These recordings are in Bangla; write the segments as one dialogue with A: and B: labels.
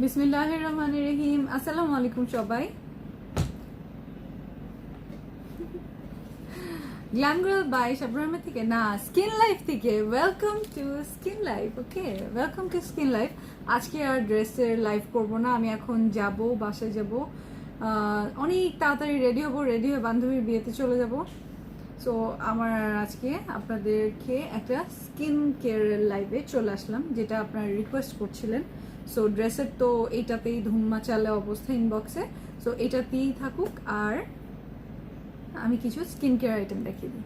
A: বিসমিল্লাহির রহমানির রহিম। আসসালামু আলাইকুম সবাই। গ্ল্যাম গার্ল বাই শাবনার থেকে না, স্কিন লাইফ থেকে। Welcome to skin life. Okay, welcome to skin life. আজকে আর ড্রেসের লাইভ করব না, আমি এখন যাব, বাসায় যাব, অনেক তাড়াতাড়ি রেডি হব, রেডি হয়ে বান্ধবীর বিয়েতে চলে যাব। সো আমার আজকে আপনাদেরকে একটা স্কিন কেয়ারের লাইভে চলে আসলাম, যেটা আপনারা রিকোয়েস্ট করছিলেন। সো ড্রেসের তো এইটাতেই ধুম মাচালে অবস্থা ইনবক্সে। সো এটাতেই থাকুক, আর আমি কিছু স্কিন কেয়ার আইটেম দেখিয়ে দিই।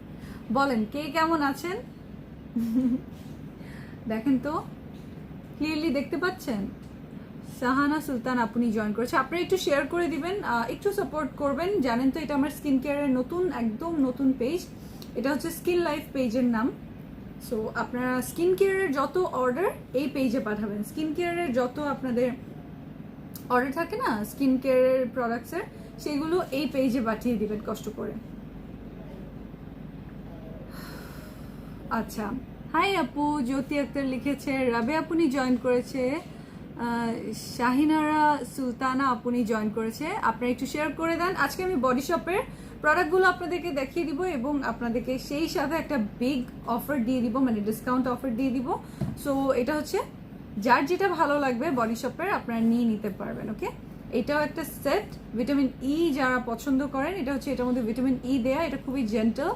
A: বলেন কে কেমন আছেন? দেখেন তো, ক্লিয়ারলি দেখতে পাচ্ছেন? সাহানা সুলতান আপনি জয়েন করেছে। আপনারা একটু শেয়ার করে দিবেন, একটু সাপোর্ট করবেন। জানেন তো এটা আমার স্কিন কেয়ারের নতুন, একদম নতুন পেজ। এটা হচ্ছে স্কিন লাইফ পেজের নাম। সো আপনারা স্কিন কেয়ারের যত অর্ডার এই পেজে পাঠাবেন। স্কিন কেয়ারের যত আপনাদের অর্ডার থাকে না স্কিন কেয়ারের প্রোডাক্টসের, সেগুলো এই পেজে পাঠিয়ে দিবেন কষ্ট করে। আচ্ছা, হাই আপু, জ্যোতি আক্তার লিখেছে, রাবে আপনি জয়েন করেছে, শাহিনারা সুলতানা আপনি জয়েন করেছে। আপনারা একটু শেয়ার করে দেন। আজকে আমি বডি শপের প্রোডাক্টগুলো আপনাদেরকে দেখিয়ে দিব এবং আপনাদেরকে সেই সাথে একটা বিগ অফার দিয়ে দিব, মানে ডিসকাউন্ট অফার দিয়ে দিব। সো এটা হচ্ছে যার যেটা ভালো লাগবে বডি শপের আপনারা নিয়ে নিতে পারবেন। ওকে, এটাও একটা সেট। ভিটামিন ই যারা পছন্দ করেন, এটা হচ্ছে এটার মধ্যে ভিটামিন ই দেয়া। এটা খুবই জেন্টল,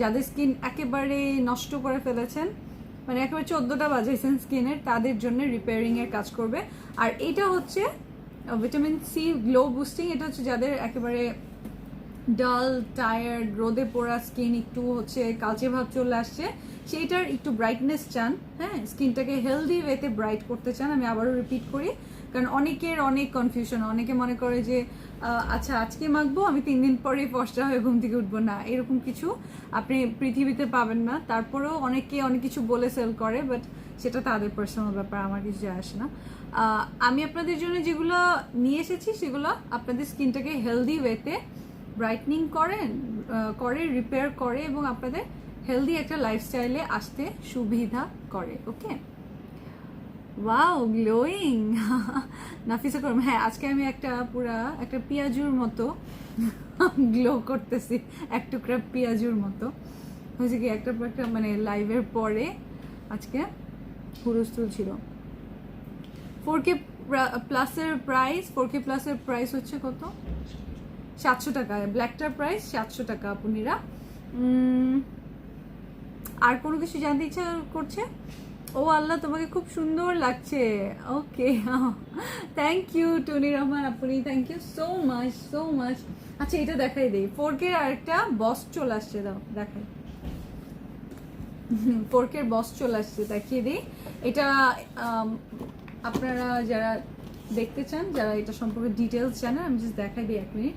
A: যাদের স্কিন একেবারে নষ্ট করে ফেলেছেন, মানে একেবারে 14টা বাজাইছেন স্কিনের, তাদের জন্য রিপেয়ারিং এর কাজ করবে। আর এটা হচ্ছে ভিটামিন সি গ্লো বুস্টিং। এটা হচ্ছে যাদের একেবারে ডাল, টায়ার্ড, রোদে পোড়া স্কিন, একটু হচ্ছে কালচে ভাব চলে আসছে, সেইটার একটু ব্রাইটনেস চান, হ্যাঁ, স্কিনটাকে হেলদি ওয়েতে ব্রাইট করতে চান। আমি আবারও রিপিট করি, কারণ অনেকের অনেক কনফিউশন। অনেকে মনে করে যে আচ্ছা আজকে মাখবো, আমি 3 দিন পরে ফর্সা হয়ে ঘুম থেকে উঠবো না, এরকম কিছু আপনি পৃথিবীতে পাবেন না। তারপরেও অনেকে অনেক কিছু বলে সেল করে, বাট সেটা তাদের পার্সোনাল ব্যাপার, আমার কিছু যায় আসে না। আমি আপনাদের জন্য যেগুলো নিয়ে এসেছি সেগুলো আপনাদের স্কিনটাকে হেলদি ওয়েতে ব্রাইটনিং করে রিপেয়ার করে এবং আপনাদের হেলদি একটা লাইফস্টাইলে আসতে সুবিধা করে। ওকে, ওয়াও, গ্লোয়িং। নাফিসা করম, হ্যাঁ আজকে আমি একটা পেঁয়াজুর মতো গ্লো করতেছি, এক টুকরা পেঁয়াজুর মতো হয়েছে কি, একটা মানে লাইভের পরে আজকে হুরুস্তুল ছিল। 4K প্লাসের প্রাইস হচ্ছে কত? 700 টাকা। ব্ল্যাকটার প্রাইস 700 টাকা আপুনিরা। আর কোনো কিছু জানতে ইচ্ছা করছে? ও আল্লাহ, তোমাকে খুব সুন্দর লাগছে। ওকে, থ্যাংক ইউ টুনি রহমান আপনি, থ্যাংক ইউ সো মাচ। আচ্ছা, এটা দেখাই দিই। 4K আর একটা বস চলে আসছে, দাও দেখাই। 4K বস চলে আসছে, দেখিয়ে দিই। এটা আপনারা যারা দেখতে চান, যারা এটা সম্পর্কে ডিটেলস জানেন, আমি জাস্ট দেখাই দিই 1 মিনিট।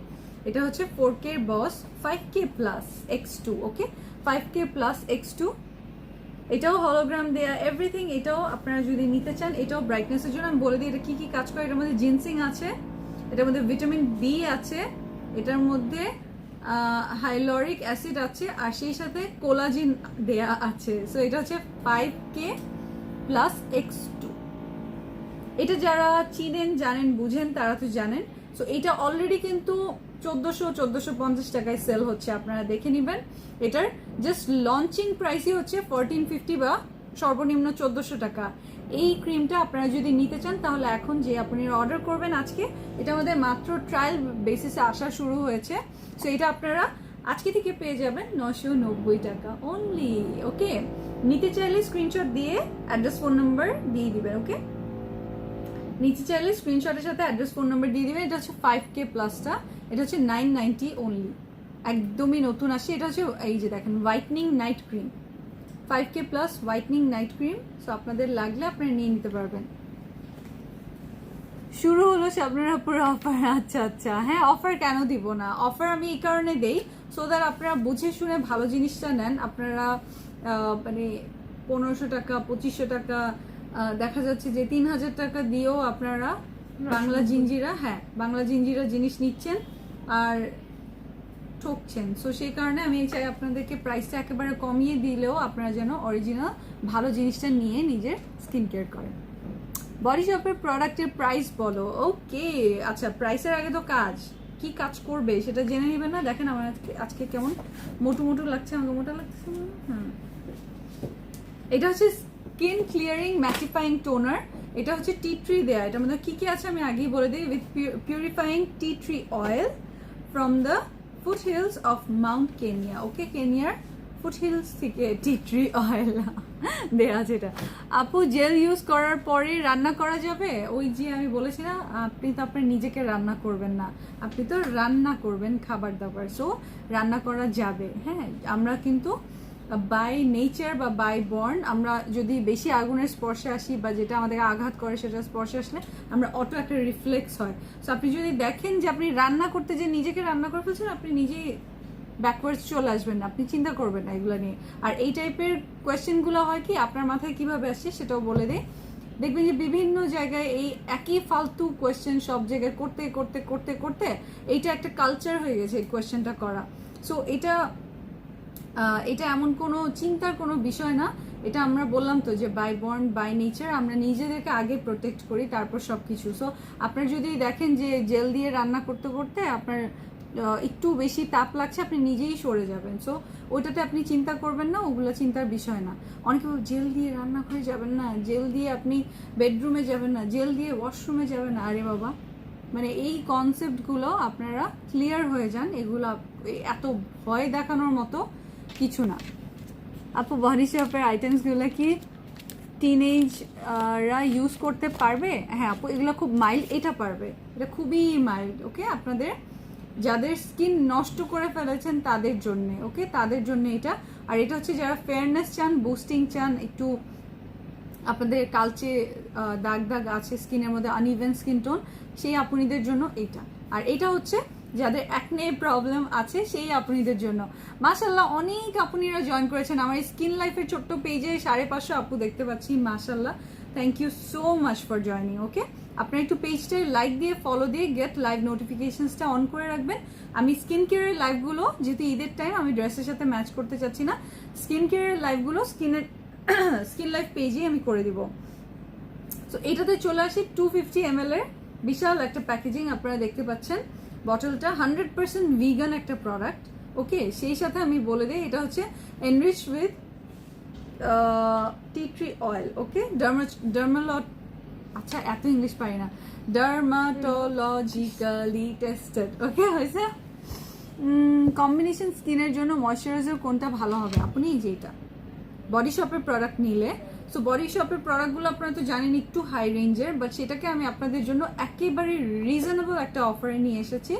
A: এটা হচ্ছে 4K বস 5K প্লাস X2। ওকে, 5K প্লাস X2। এটাও হলোগ্রাম দেয়া, এভরিথিং। এটাও আপনারা যদি নিতে চান, এটাও ব্রাইটনেসের জন্য। আমি বলে দিই এটা কি কি কাজ করে। এটার মধ্যে জিনসিং আছে, এটার মধ্যে ভিটামিন বি আছে, এটার মধ্যে হাইলোরিক অ্যাসিড আছে, আর সেই সাথে কোলাজিন দেয়া আছে। সো এটা হচ্ছে 5K প্লাস X2। এটা যারা চিনেন, জানেন, বুঝেন, তারা তো জানেন। সো এটা অলরেডি কিন্তু 1450 টাকায় সেল হচ্ছে, আপনারা দেখে নেবেন। এটার জাস্ট লঞ্চিং প্রাইসই হচ্ছে 1450 বা সর্বনিম্ন 1400 টাকা। এই ক্রিমটা আপনারা যদি নিতে চান, তাহলে এখন যে আপনারা অর্ডার করবেন আজকে, এটা আমাদের মাত্র ট্রায়াল বেসিসে আসা শুরু হয়েছে। সো এটা আপনারা আজকে থেকে পেয়ে যাবেন 990 টাকা অনলি। ওকে, নিতে চাইলে স্ক্রিনশট দিয়ে অ্যাড্রেস, ফোন নাম্বার দিয়ে দিবেন। ওকে, নিচে চাইলে স্ক্রিনশটের সাথে অ্যাড্রেস, ফোন নাম্বার দিয়ে দিবেন। এটা হচ্ছে 5K প্লাসটা, এটা হচ্ছে 990 অনলি, একদমই নতুন আসে। এটা হচ্ছে এই যে দেখেন, whitening night cream, 5K plus whitening night cream. So আপনাদের লাগলে আপনারা নিয়ে নিতে পারবেন। শুরু হলো আপনারা পুরো অফার। আচ্ছা, হ্যাঁ, অফার কেন দিব না? অফার আমি এই কারণে দেই, সো দ্যাট আপনারা বুঝে শুনে ভালো জিনিসটা নেন। আপনারা মানে 1500 টাকা, 2500 টাকা, দেখা যাচ্ছে যে 3000 টাকা দিয়েও আপনারা বাংলা জিঞ্জিরা জিনিস নিচ্ছেন আর ঠকছেন। সো সেই কারণে আমি চাই আপনাদেরকে প্রাইসটা একেবারে কমিয়ে দিলেও আপনারা যেন অরিজিনাল ভালো জিনিসটা নিয়ে নিজের স্কিন কেয়ার করেন। বডি শপের প্রোডাক্টের প্রাইস বলো। ওকে, আচ্ছা প্রাইসের আগে তো কাজ, কি কাজ করবে সেটা জেনে নেবেন না। দেখেন আমার আজকে কেমন মোটু মোটু লাগছে, আমাকে মোটা লাগছে। হ্যাঁ, এটা হচ্ছে স্কিন ক্লিয়ারিং ম্যাটিফাইং টোনার। এটা হচ্ছে টি ট্রি দেয়া। এটার মধ্যে কি কি আছে আমি আগেই বলে দিই। With purifying tea tree oil from the foothills of mount Kenya. Okay, কেনিয়ার ফুট হিলস থেকে টি ট্রি অয়েল দেয়া আছে এটা। আপু জেল ইউজ করার পরে রান্না করা যাবে? ওই যে আমি বলেছি না, আপনি তো আপনার নিজেকে রান্না করবেন না, আপনি তো রান্না করবেন খাবার দাবার, সো রান্না করা যাবে। হ্যাঁ, আমরা কিন্তু বাই নেচার বা বাই বর্ন আমরা যদি বেশি আগুনের স্পর্শে আসি বা যেটা আমাদের আঘাত করে সেটা স্পর্শে আসলে আমরা অটো একটা রিফ্লেক্স হয়। সো আপনি যদি দেখেন যে আপনি রান্না করতে যে নিজেকে রান্না করে ফেলছেন, আপনি নিজেই ব্যাকওয়ার্ডস চলে আসবেন না, আপনি চিন্তা করবেন না এগুলো নিয়ে। আর এই টাইপের কোয়েশ্চেনগুলো হয় কি আপনার মাথায় কিভাবে আসছে সেটাও বলে দেয়। দেখবেন যে বিভিন্ন জায়গায় এই একই ফালতু কোয়েশ্চেন সব জায়গায় করতে করতে করতে করতে এইটা একটা কালচার হয়ে গেছে এই কোয়েশ্চেনটা করা। সো এটা এমন কোনো চিন্তার কোনো বিষয় না। এটা আমরা বললাম তো যে বাই বর্ন বাই নেচার আমরা নিজেদেরকে আগে প্রোটেক্ট করি, তারপর সব কিছু। সো আপনার যদি দেখেন যে জেল দিয়ে রান্না করতে করতে আপনার একটু বেশি তাপ লাগছে, আপনি নিজেই সরে যাবেন। সো ওইটাতে আপনি চিন্তা করবেন না, ওগুলো চিন্তার বিষয় না। অনেকে জেল দিয়ে রান্না করে যাবেন না, জেল দিয়ে আপনি বেডরুমে যাবেন না, জেল দিয়ে ওয়াশরুমে যাবেন না। আরে বাবা, মানে এই কনসেপ্টগুলো আপনারা ক্লিয়ার হয়ে যান। এগুলো এত ভয় দেখানোর মতো কিছু না। আপু বডি শপের আইটেমসগুলো কি টিনেজরা ইউজ করতে পারবে? হ্যাঁ আপু, এগুলো খুব মাইল্ড, এটা পারবে, এটা খুবই মাইল্ড। ওকে, আপনাদের যাদের স্কিন নষ্ট করে ফেলেছেন তাদের জন্য, ওকে, তাদের জন্য এটা। আর এটা হচ্ছে যারা ফেয়ারনেস চান, বুস্টিং চান, একটু আপনাদের কালচে দাগ দাগ আছে স্কিনের মধ্যে, আনইভেন স্কিন টোন, সেই আপুনিদের জন্য এটা। আর এটা হচ্ছে যাদের অ্যাকনে প্রবলেম আছে সেই আপুনিদের জন্য। মাশাল্লাহ, অনেক আপুনিরা জয়েন করেছেন আমার স্কিন লাইফের ছোট্ট পেজে। 550 আপু দেখতে পাচ্ছি, মাশাল্লাহ, thank you so much for joining. Okay, আপনারা একটু পেজটায় লাইক দিয়ে ফলো দিয়ে গেট লাইভ নোটিফিকেশনসটা অন করে রাখবেন। আমি স্কিন কেয়ারের লাইভগুলো, যেহেতু ঈদের টাইম আমি ড্রেসের সাথে ম্যাচ করতে চাচ্ছি না, স্কিন কেয়ারের লাইভগুলো স্কিন লাইফ পেজেই আমি করে দিব। তো এটাতে চলে আসি 250 ml এর বিশাল একটা প্যাকেজিং আপনারা দেখতে পাচ্ছেন। বটলটা 100% ভিগান একটা প্রোডাক্ট। ওকে, সেই সাথে আমি বলে দিই এটা হচ্ছে enrich with tea tree oil. Okay, আচ্ছা এত ইংলিশ পারি না, ডার্মাটোলজিক্যালি টেস্টেড। ওকে, হয়েছে। কম্বিনেশন স্কিনের জন্য ময়শ্চারাইজার কোনটা ভালো হবে? আপনি যেটা বডি শপের প্রোডাক্ট নিলে, সো বডি শপের প্রোডাক্টগুলো আপনারা তো জানেন একটু হাই রেঞ্জের, বাট সেটাকে আমি আপনাদের জন্য একেবারে রিজনেবল একটা অফারে নিয়ে এসেছি।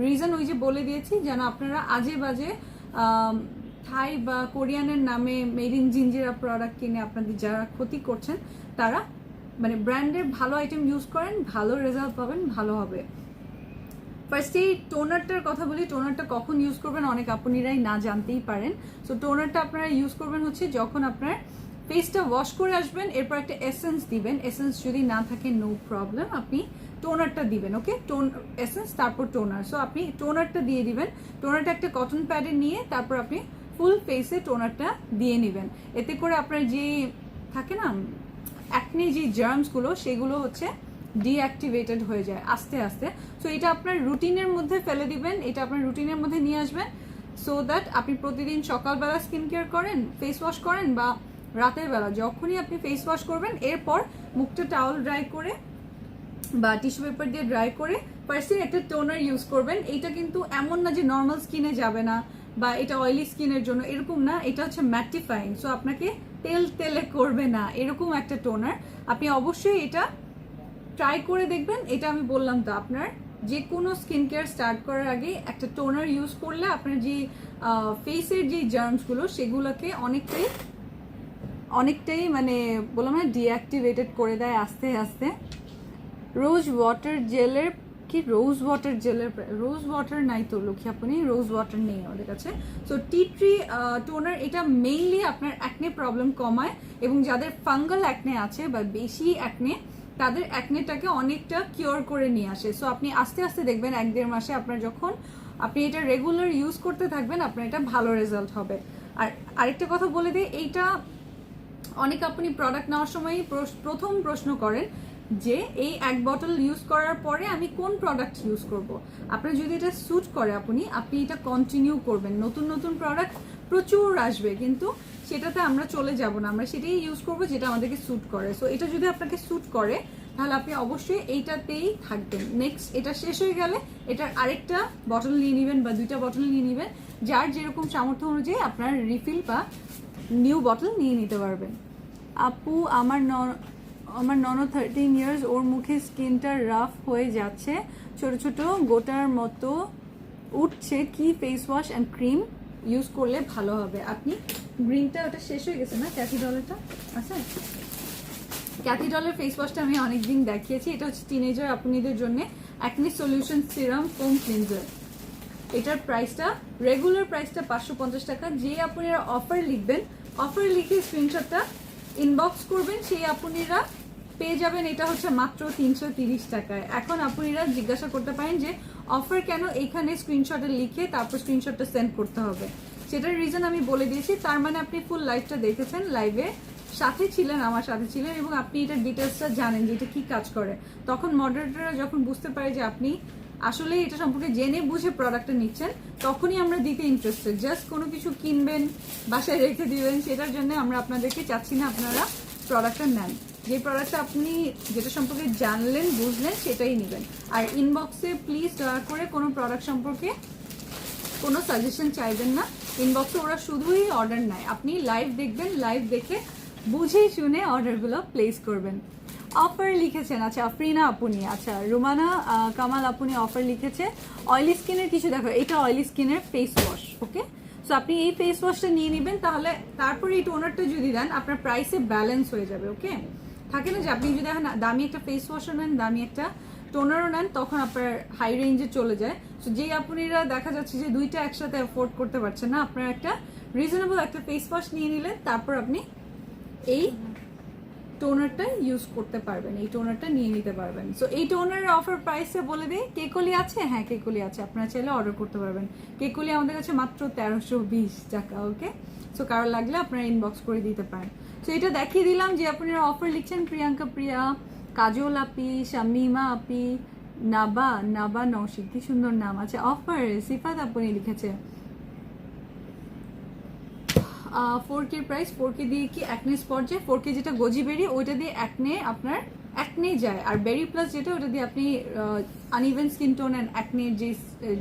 A: রিজন ওই যে বলে দিয়েছি, যেন আপনারা আজে বাজে থাই বা কোরিয়ানের নামে মেড ইন জিঞ্জিরা প্রোডাক্ট কিনে আপনাদের যারা ক্ষতি করছেন, তারা মানে ব্র্যান্ডের ভালো আইটেম ইউজ করেন, ভালো রেজাল্ট পাবেন, ভালো হবে। ফার্স্টে টোনারটার কথা বলি। টোনারটা কখন ইউজ করবেন অনেক আপনিরাই না জানতেই পারেন। সো টোনারটা আপনারা ইউজ করবেন হচ্ছে যখন আপনার ফেসটা ওয়াশ করে আসবেন, এরপর একটা এসেন্স দিবেন। এসেন্স যদি না থাকে নো প্রবলেম, আপনি টোনারটা দিবেন। ওকে, এসেন্স তারপর টোনার। সো আপনি টোনারটা দিয়ে দিবেন। টোনারটা একটা কটন প্যাডে নিয়ে তারপর আপনি ফুল ফেসে টোনারটা দিয়ে নেবেন। এতে করে আপনার যে থাকে না অ্যাকনে যে জার্মসগুলো, সেগুলো হচ্ছে ডিঅ্যাক্টিভেটেড হয়ে যায় আস্তে আস্তে। সো এটা আপনার রুটিনের মধ্যে ফেলে দিবেন, এটা আপনার রুটিনের মধ্যে নিয়ে আসবেন, সো দ্যাট আপনি প্রতিদিন সকালবেলা স্কিন কেয়ার করেন, ফেস ওয়াশ করেন, বা রাতের বেলা যখনই আপনি ফেস ওয়াশ করবেন, এরপর মুখটা টাওয়াল ড্রাই করে বা টিস্যু পেপার দিয়ে ড্রাই করে ফার্স্টে একটা টোনার ইউজ করবেন। এইটা কিন্তু এমন না যে নর্মাল স্কিনে যাবে না বা এটা অয়েলি স্কিনের জন্য, এরকম না। এটা হচ্ছে ম্যাটিফাইং, সো আপনাকে তেলে করবে না, এরকম একটা টোনার। আপনি অবশ্যই এটা ট্রাই করে দেখবেন। এটা আমি বললাম তো, আপনার যে কোনো স্কিন কেয়ার স্টার্ট করার আগে একটা টোনার ইউজ করলে আপনার যে ফেসের যে জার্মসগুলো সেগুলোকে অনেকটাই মানে বললাম না ডিঅ্যাক্টিভেটেড করে দেয় আস্তে আস্তে। রোজ ওয়াটার জেলের রোজ ওয়াটার নাই তো লক্ষ্মী, আপনি রোজ ওয়াটার নেই আমাদের কাছে। সো টি ট্রি টোনার, এটা মেইনলি আপনার অ্যাকনে প্রবলেম কমায়, এবং যাদের ফাঙ্গাল অ্যাকনে আছে বা বেশি অ্যাকনে, তাদের অ্যাকনেটাকে অনেকটা কিওর করে নিয়ে আসে। সো আপনি আস্তে আস্তে দেখবেন 1-1.5 মাসে আপনার যখন আপনি এটা রেগুলার ইউজ করতে থাকবেন, আপনার এটা ভালো রেজাল্ট হবে। আর আরেকটা কথা বলে দিই, এইটা অনেক আপনি প্রোডাক্ট নেওয়ার সময় প্রথম প্রশ্ন করেন যে এই এক বটল ইউজ করার পরে আমি কোন প্রোডাক্ট ইউজ করব। আপনার যদি এটা স্যুট করে আপনি এটা কন্টিনিউ করবেন। নতুন নতুন প্রোডাক্ট প্রচুর আসবে, কিন্তু সেটাতে আমরা চলে যাব না, আমরা সেটাই ইউজ করব যেটা আমাদেরকে স্যুট করে। সো এটা যদি আপনাকে স্যুট করে তাহলে আপনি অবশ্যই এইটাতেই থাকবেন। নেক্সট এটা শেষ হয়ে গেলে এটার আরেকটা বটল নিয়ে নেবেন বা 2টা বটল নিয়ে নেবেন, যার যেরকম সামর্থ্য অনুযায়ী আপনার রিফিল বা নিউ বটল নিয়ে নিতে পারবেন। আপু আমার ননদ 13 ইয়ার্স, ওর মুখে স্কিনটা রাফ হয়ে যাচ্ছে, ছোট ছোট গোটার মতো উঠছে, কি face wash and cream use করলে ভালো হবে? আপনি গ্রিনটা ওটা শেষ হয়ে গেছে না, ক্যাথিডলেরটা আচ্ছা, ক্যাথিডলের ফেস ওয়াশটা আমি অনেকদিন দেখিয়েছি। এটা হচ্ছে টিনেজার আপনাদের জন্য acne solution serum foam cleanser. এটার প্রাইসটা রেগুলার প্রাইসটা 550 টাকা। যে আপনারা অফার লিখবেন, অফার লিখে স্ক্রিনশটটা ইনবক্স করবেন, সেই আপনারা পেয়ে যাবেন এটা হচ্ছে মাত্র 330 টাকায়। এখন আপনারা জিজ্ঞাসা করতে পারেন যে অফার কেন এইখানে স্ক্রিনশটে লিখে তারপর স্ক্রিনশটটা সেন্ড করতে হবে, সেটার রিজন আমি বলে দিয়েছি। তার মানে আপনি ফুল লাইভটা দেখেছেন, লাইভে সাথে ছিলেন, আমার সাথে ছিলেন, এবং আপনি এটার ডিটেলসটা জানেন যে এটা কি কাজ করে। তখন মডারেটররা যখন বুঝতে পারে যে আপনি আসলে এটা সম্পর্কে জেনে বুঝে প্রোডাক্টটা নিচ্ছেন, তখনই আমরা দিতে ইন্টারেস্টেড। জাস্ট কোনো কিছু কিনবেন বাসায় রেখে দিবেন সেটার জন্য আমরা আপনাদেরকে চাচ্ছি না আপনারা প্রোডাক্টটা নেন। যে প্রোডাক্টটা আপনি যেটা সম্পর্কে জানলেন বুঝলেন সেটাই নেবেন। আর ইনবক্সে প্লিজ দয়া করে কোনো প্রোডাক্ট সম্পর্কে কোনো সাজেশন চাইবেন না। ইনবক্সে ওরা শুধুই অর্ডার নেয়, আপনি লাইভ দেখবেন, লাইভ দেখে বুঝে শুনে অর্ডারগুলো প্লেস করবেন। অফার লিখেছেন আচ্ছা আফরিনা আপনি, আচ্ছা রুমানা কামাল আপনি অফার লিখেছে। অয়েলি স্কিনের কিছু দেখো, এটা অয়েলি স্কিনের ফেস ওয়াশ, ওকে। সো আপনি এই ফেস ওয়াশটা নিয়ে নেবেন, তাহলে তারপরে এই টোনারটা যদি দেন আপনার প্রাইসে ব্যালেন্স হয়ে যাবে, ওকে। থাকে না যে আপনি যদি এখন দামি একটা ফেস ওয়াশও নেন, দামি একটা টোনারও নেন, তখন আপনার হাই রেঞ্জে চলে যায়। সো যেই আপনারা দেখা যাচ্ছে যে দুইটা একসাথে অ্যাফোর্ড করতে পারছেন না, আপনার একটা রিজনেবল একটা ফেস ওয়াশ নিয়ে নিলেন, তারপর আপনি এই টোনারটা ইউজ করতে পারবেন, এই টোনারটা নিয়ে নিতে পারবেন। সো এই টোনারের অফার প্রাইসে বলে দিই, কেকলি আছে, হ্যাঁ কেকলি আছে, আপনারা চাইলে অর্ডার করতে পারবেন। কেকলি আমাদের কাছে মাত্র 1320 টাকা, ওকে। সো কারো লাগলে আপনারা ইনবক্স করে দিতে পারেন। সো এটা দেখিয়ে দিলাম যে আপনারা অফার লিখছেন। প্রিয়াঙ্কা প্রিয়া, কাজল আপি, শামিমা আপি, নাবা নৌশিক, কি সুন্দর নাম আছে। অফার সিফাত আপনি লিখেছে 4K প্রাইস। 4K দিয়ে কি অ্যাকনে স্পট যায়? 4K যেটা গোজি বেরি ওইটা দিয়ে আপনার অ্যাকনে যায়, আর বেরি প্লাস যেটা ওটা দিয়ে আপনি আনইভেন স্কিন টোন অ্যান্ড অ্যাকনের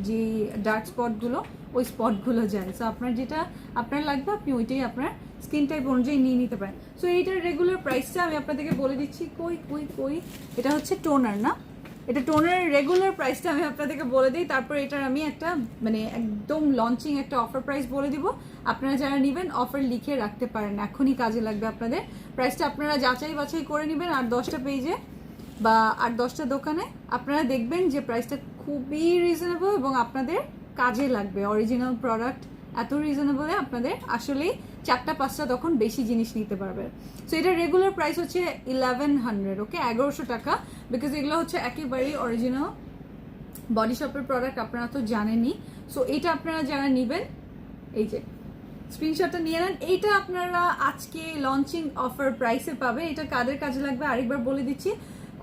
A: যে ডার্ক স্পটগুলো, ওই স্পটগুলো যায়। সো আপনার যেটা আপনার লাগবে আপনি ওইটাই আপনার স্কিন টাইপ অনুযায়ী নিয়ে নিতে পারেন। সো এইটার রেগুলার প্রাইসটা আমি আপনাদেরকে বলে দিচ্ছি। কই এটা হচ্ছে টোনার না, এটা টোনারের রেগুলার প্রাইসটা আমি আপনাদেরকে বলে দিই, তারপর এটার আমি একটা মানে একদম লঞ্চিং একটা অফার প্রাইস বলে দিব। আপনারা যারা নেবেন অফার লিখে রাখতে পারেন, এখনই কাজে লাগবে আপনাদের। প্রাইসটা আপনারা যাচাই বাছাই করে নেবেন, আর 10টা পেজে বা আর 10টা দোকানে আপনারা দেখবেন যে প্রাইসটা খুবই রিজনেবল এবং আপনাদের কাজে লাগবে। অরিজিনাল প্রোডাক্ট এত রিজনেবলে আপনাদের আসলেই 4টা-5টা তখন বেশি জিনিস নিতে পারবে। সো এটা রেগুলার প্রাইস হচ্ছে 1100, ওকে, 1100 টাকা। বিকজ এগুলো হচ্ছে একেবারেই অরিজিনাল বডি শপের প্রোডাক্ট, আপনারা তো জানেনই। সো এটা আপনারা যারা নেবেন এই যে স্ক্রিনশটটা নিয়ে নেন, এইটা আপনারা আজকে লঞ্চিং অফার প্রাইসে পাবে। এটা কাদের কাজে লাগবে আরেকবার বলে দিচ্ছি।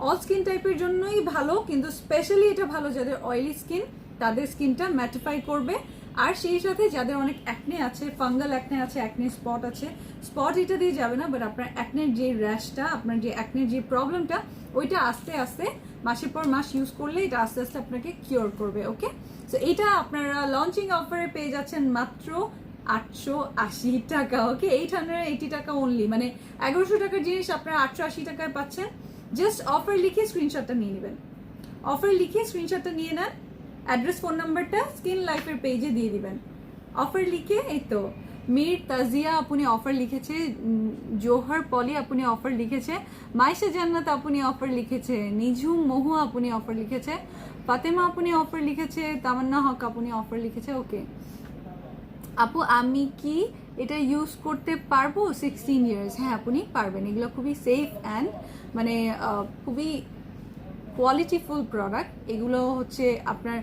A: অল স্কিন টাইপের জন্যই ভালো, কিন্তু স্পেশালি এটা ভালো যাদের অয়েলি স্কিন, তাদের স্কিনটা ম্যাটিফাই করবে। আর সেই সাথে যাদের অনেক অ্যাকনে আছে, ফাঙ্গাল অ্যাকনে আছে, অ্যাকনে স্পট আছে, স্পট এটা দিয়ে যাবে না, বাট আপনার অ্যাকনের যে র্যাশটা, আপনার যে অ্যাকনের যে প্রবলেমটা, ওইটা আস্তে আস্তে মাসের পর মাস ইউজ করলে এটা আস্তে আস্তে আপনাকে কিওর করবে, ওকে। সো এইটা আপনারা লঞ্চিং অফারে পেয়ে যাচ্ছেন মাত্র 880 টাকা, ওকে। 880 টাকা অনলি, মানে 1100 টাকার জিনিস আপনারা 880 টাকায় পাচ্ছেন। জাস্ট অফার লিখে স্ক্রিনশটটা নিয়ে নেবেন, অফার লিখে স্ক্রিনশটটা নিয়ে নেন, অ্যাড্রেস ফোন নাম্বারটা স্কিন লাইফের পেজে দিয়ে দিবেন। অফার লিখে এই তো মীর তাজিয়া আপনি অফার লিখেছে, জোহর পলি আপনি অফার লিখেছে, মাইশা জান্নাত আপনি অফার লিখেছে, নিঝুম মহু আপনি অফার লিখেছে, ফাতেমা আপনি অফার লিখেছে, তামান্না হক আপনি অফার লিখেছে, ওকে। আপু আমি কি এটা ইউজ করতে পারবো? 16 ইয়ার্স, হ্যাঁ আপনি পারবেন। এগুলো খুবই সেফ অ্যান্ড মানে খুবই কোয়ালিটিফুল প্রোডাক্ট। এগুলো হচ্ছে আপনার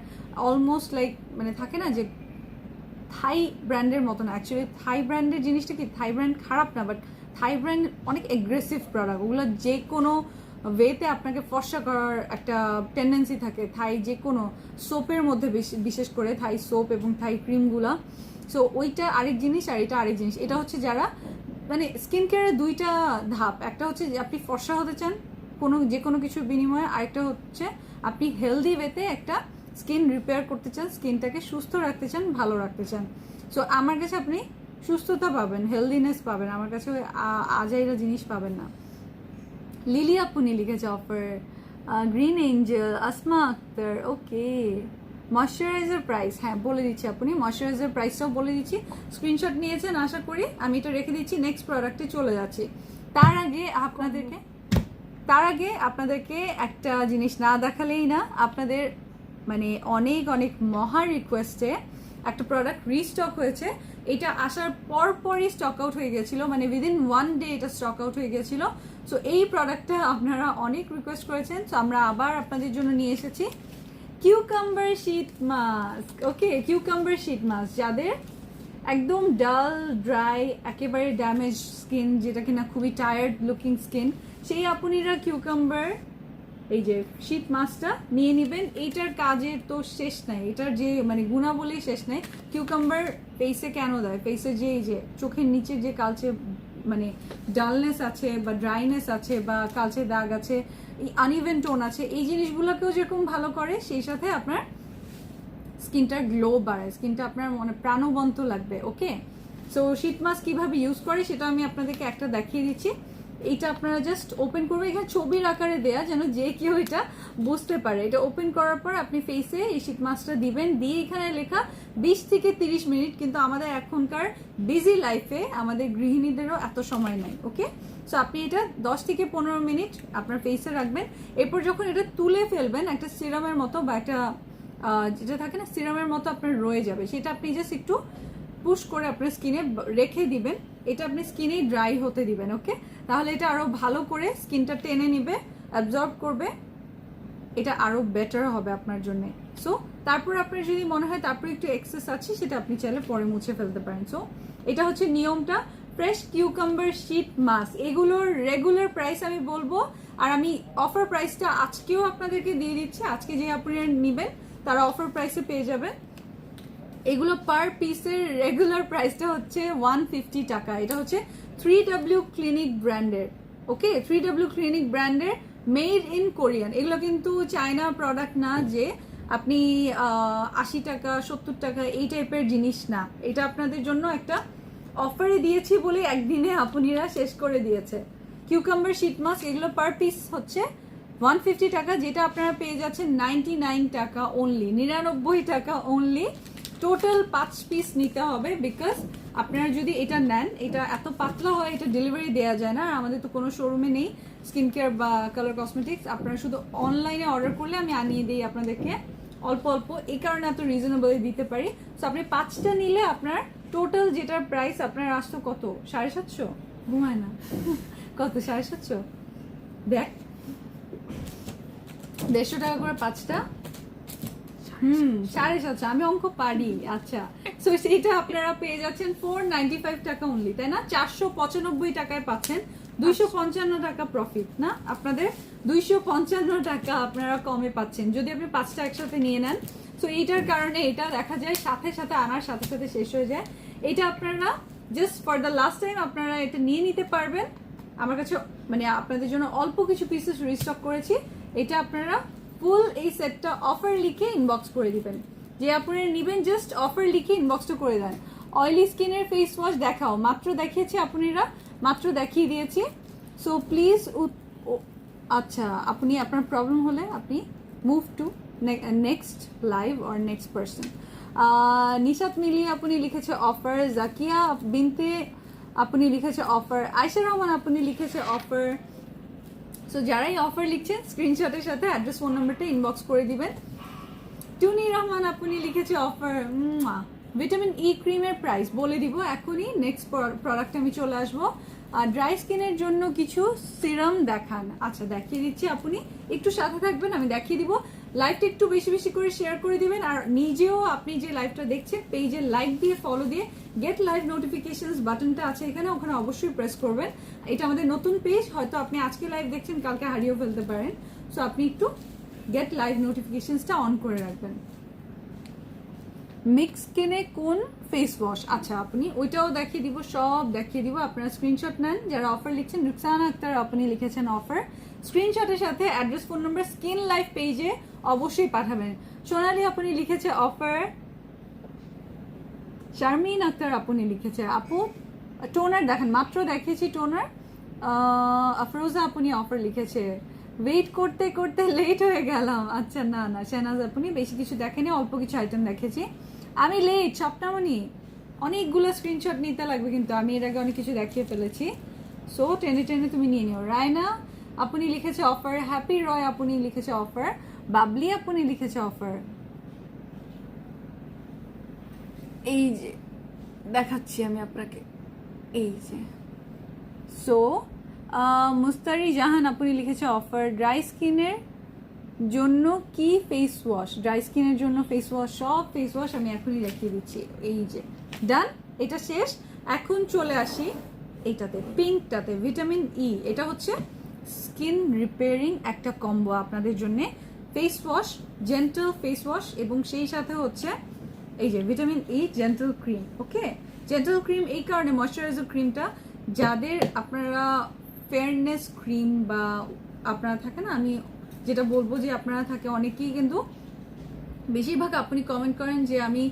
A: অলমোস্ট লাইক মানে থাকে না যে থাই ব্র্যান্ডের মতো না। অ্যাকচুয়ালি থাই ব্র্যান্ডের জিনিসটা কি, থাই ব্র্যান্ড খারাপ না, বাট থাই ব্র্যান্ড অনেক এগ্রেসিভ প্রোডাক্ট। ওগুলো যে কোনো ওয়েতে আপনাকে ফর্সা করার একটা টেন্ডেন্সি থাকে থাই যে কোনো সোপের মধ্যে, বিশেষ করে থাই সোপ এবং থাই ক্রিমগুলা। সো ওইটা আরেক জিনিস আর এটা আরেক জিনিস। এটা হচ্ছে যারা মানে স্কিন কেয়ারের দুইটা ধাপ, একটা হচ্ছে যে আপনি ফর্সা হতে চান যে কোনো কিছুর বিনিময়ে, আরেকটা হচ্ছে আপনি হেলদি ওয়েতে একটা স্কিন রিপেয়ার করতে চান, স্কিনটাকে সুস্থ রাখতে চান, ভালো রাখতে চান। সো আমার কাছে আপনি সুস্থতা পাবেন, হেলদিনেস পাবেন, আমার কাছে আজাইরা জিনিস পাবেন না। লিলি আপনি লিখেছে offer, green angel, Asma Akter, okay. Moisturiser price, হ্যাঁ বলে দিচ্ছি, আপনি ময়শ্চারাইজার প্রাইসটাও বলে দিচ্ছি, স্ক্রিনশট নিয়েছেন আশা করি। আমি এটা রেখে দিচ্ছি, নেক্সট প্রোডাক্টে চলে যাচ্ছি। তার আগে আপনাদেরকে একটা জিনিস না দেখালেই না, আপনাদের মানে অনেক অনেক মহা রিকোয়েস্টে একটা প্রোডাক্ট রিস্টক হয়েছে। এটা আসার পরই স্টক আউট হয়ে গেছিলো, মানে উইদিন 1 ডে এটা স্টক আউট হয়ে গেছিলো। সো এই প্রোডাক্টটা আপনারা অনেক রিকোয়েস্ট করেছেন, সো আমরা আবার আপনাদের জন্য নিয়ে এসেছি কিউকাম্বার শীট মাস্ক। ওকে, কিউকাম্বার শীট মাস্ক যাদের একদম ডাল ড্রাই একেবারে ড্যামেজ স্কিন, যেটা কিনা খুবই টায়ার্ড লুকিং স্কিন, সেই আপনিরা কিউকাম্বার এই যে শীত মাস্কটা নিয়ে নেবেন। এইটার কাজের তো শেষ নাই, এটার যে মানে গুণাবলী শেষ নাই। কিউকাম্বার ফেসে কেন দেয়, ফেসে যে এই যে চোখের নিচে যে কালচে মানে ডালনেস আছে বা ড্রাইনেস আছে বা কালচে দাগ আছে, এই আনইভেন টোন আছে, এই জিনিসগুলোকেও যেরকম ভালো করে, সেই সাথে আপনার স্কিনটার গ্লো বাড়ায়, স্কিনটা আপনার মনে প্রাণবন্ত লাগবে। ওকে, সো শীত মাস্ক কিভাবে ইউজ করে সেটা আমি আপনাদেরকে একটা দেখিয়ে দিচ্ছি। এইটা আপনারা জাস্ট ওপেন করবেন, এখানে ছবির আকারে দেয়া যেন যে কেউ এটা বুঝতে পারে। এটা ওপেন করার পর আপনি ফেসে এই শীত মাস্কটা দিবেন, দিয়ে এখানে লেখা 20 থেকে 30 মিনিট, কিন্তু আমাদের এখনকার বিজি লাইফে আমাদের গৃহিণীদেরও এত সময় নাই। ওকে, সো আপনি এটা 10 থেকে 15 মিনিট আপনার ফেসে রাখবেন। এরপর যখন এটা তুলে ফেলবেন, একটা সিরামের মতো বা একটা যেটা থাকে না সিরামের মতো আপনার রয়ে যাবে, সেটা আপনি জাস্ট একটু পুশ করে আপনার স্কিনে রেখে দিবেন। এটা আপনি স্কিনে ড্রাই হতে দিবেন। ওকে, তাহলে এটা আরো ভালো করে স্কিনটা টেনে নিবে, অ্যাবজর্ব করবে, এটা আরো বেটার হবে আপনার জন্য। সো তারপর আপনার যদি মনে হয় তারপর একটু এক্সেস আছে, সেটা আপনি চাইলে পরে মুছে ফেলতে পারেন। সো এটা হচ্ছে নিয়মটা। ফ্রেশ কিউকাম্বার শীট মাস্ক, এগুলোর রেগুলার প্রাইস আমি বলবো, আর আমি অফার প্রাইসটা আজকেও আপনাদেরকে দিয়ে দিচ্ছি। আজকে যে আপনারা নেবেন তারা অফার প্রাইসে পেয়ে যাবেন। এগুলো পার পিসের রেগুলার প্রাইসটা হচ্ছে 150 টাকা। এটা হচ্ছে 3W ক্লিনিক ব্র্যান্ডের। ওকে, 3W ক্লিনিক ব্র্যান্ডের, মেড ইন কোরিয়ান। এগুলো কিন্তু চায়না প্রোডাক্ট না যে আপনি 80 টাকা 70 টাকা এই টাইপের জিনিস না। এটা আপনাদের জন্য একটা অফারে দিয়েছি বলে একদিনে আপনিরা শেষ করে দিয়েছে। কিউকাম্বার শীট মাস্ক এগুলো পার পিস হচ্ছে 150 টাকা, যেটা আপনারা পেয়ে যাচ্ছেন 99 টাকা অনলি, 99 টাকা অনলি। টোটাল 5 পিস নিতে হবে, বিকজ আপনারা যদি এটা নেন, এটা এত পাতলা হয়, এটা ডেলিভারি দেওয়া যায় না। আর আমাদের তো কোনো শোরুমে নেই স্কিন কেয়ার বা কালার কসমেটিক্স, আপনারা শুধু অনলাইনে অর্ডার করলে আমি আনিয়ে দিই আপনাদেরকে অল্প অল্প, এই কারণে এত রিজনেবল দিতে পারি। সো আপনি 5টা নিলে আপনার টোটাল যেটার প্রাইস আপনার আসতো কত, 750, ঘুমায় না কত, 750, দেখ 150 টাকা করে 5টা, 750, আমি অঙ্ক পারি। আচ্ছা, সো সেইটা আপনারা পেয়ে যাচ্ছেন 495 টাকা অনলি, তাই না? 495 টাকায় পাচ্ছেন, 255 টাকা প্রফিট না আপনাদের, 255 টাকা আপনারা কমে পাচ্ছেন যদি আপনি 5টা একসাথে নিয়ে নেন। সো এইটার কারণে এটা দেখা যায় সাথে সাথে আনার সাথে সাথে শেষ হয়ে যায়। এটা আপনারা just for the last time আপনারা এটা নিয়ে নিতে পারবেন। আমার কাছে মানে আপনাদের জন্য অল্প কিছু পিসেস রিস্টক করেছি। এটা আপনারা ফুল এই সেটটা অফার লিখে ইনবক্স করে দিবেন, যে আপনারা নেবেন জাস্ট অফার লিখে ইনবক্সটা করে দেন। অয়েলি স্কিনের ফেস ওয়াশ দেখাও, মাত্র দেখিয়েছি, আপনারা মাত্র দেখিয়ে দিয়েছি। সো প্লিজ, আচ্ছা আপনি আপনার প্রবলেম হলে আপনি move to next live or next person. Nishat Mili আপনি লিখেছে অফার, জাকিয়া বিনতে আপনি লিখেছে অফার, আয়শা রহমান আপনি লিখেছে অফার। সো যারাই অফার লিখছেন স্ক্রিনশটের সাথে অ্যাড্রেস ফোন নাম্বারটা ইনবক্স করে দিবেন। টুনি রহমান আপনি লিখেছে অফার। ভিটামিন ই ক্রিমের প্রাইস বলে দিব এখনই, নেক্সট প্রোডাক্ট আমি চলে আসবো। ড্রাই স্কিনের জন্য কিছু সিরাম দেখান। আচ্ছা দেখিয়ে দিচ্ছি, আপনি একটু সাথে থাকবেন, আমি দেখিয়ে দিব। লাইভটা একটু বেশি বেশি করে শেয়ার করে দিবেন, আর নিজেও আপনি যে লাইভটা দেখছেন পেজে লাইক দিয়ে ফলো দিয়ে গেট লাইভ নোটিফিকেশনস বাটনটা আছে এখানে, ওখানে অবশ্যই প্রেস করবেন। এটা আমাদের নতুন পেজ, হয়তো আপনি আজকে লাইভ দেখছেন কালকে হারিয়েও ফেলতে পারেন, সো আপনি একটু গেট লাইভ নোটিফিকেশনসটা অন করে রাখবেন। মিক্স স্কিনে কোন ফেস ওয়াশ, আচ্ছা আপনি ওইটাও দেখিয়ে দিব, সব দেখিয়ে দিব। আপনারা স্ক্রিনশট নেন যারা অফার লিখছেন। রুকসানা আক্তার আপনি লিখেছেন অফার, স্ক্রিনশটের সাথে address phone number skin live পেজে অবশ্যই পাঠাবেন। সোনালি আপনি লিখেছে অফার, শারমিন আক্তার আপনি লিখেছে আপু টোনার দেখেন, মাত্র দেখিয়েছি টোনার। আফরোজা আপনি অফার লিখেছে, ওয়েট করতে করতে লেট হয়ে গেলাম। আচ্ছা না না শেনাজ আপনি বেশি কিছু দেখেনি, অল্প কিছু আইটেম দেখেছি। আমি লেট স্বপ্নামণি, অনেকগুলো স্ক্রিনশট নিতে লাগবে কিন্তু আমি এর আগে অনেক কিছু দেখিয়ে ফেলেছি, সো টেনে টেনে তুমি নিয়ে নিও। রায়না আপনি লিখেছে অফার, হ্যাপি রয় আপনি লিখেছে অফার, বাবলি আপনি লিখেছে অফার। এই যে দেখাচ্ছি আমি আপনাকে, এই যে সো মুস্তারি জাহান আপনি লিখেছে অফার। ড্রাই স্কিনের জন্য কি ফেস ওয়াশ, ড্রাই স্কিনের জন্য ফেস ওয়াশ, সব ফেস ওয়াশ আমি এখনই দেখিয়ে দিচ্ছি। এই যে ডান, এটা শেষ। এখন চলে আসি এইটাতে, পিঙ্কটাতে, ভিটামিন ই। এটা হচ্ছে স্কিন রিপেয়ারিং একটা কম্বো আপনাদের জন্য, face wash, gentle face wash, এবং সেই সাথে হচ্ছে এই যে ভিটামিন ই জেন্টল ক্রিম। ওকে, জেন্টল ক্রিম এই কারণে, ময়শ্চারাইজার ক্রিমটা যাদের আপনারা ফেয়ারনেস ক্রিম বা আপনারা থাকে না, আমি যেটা বলবো যে আপনারা থাকে অনেকেই কিন্তু বেশিরভাগ আপনি কমেন্ট করেন যে আমি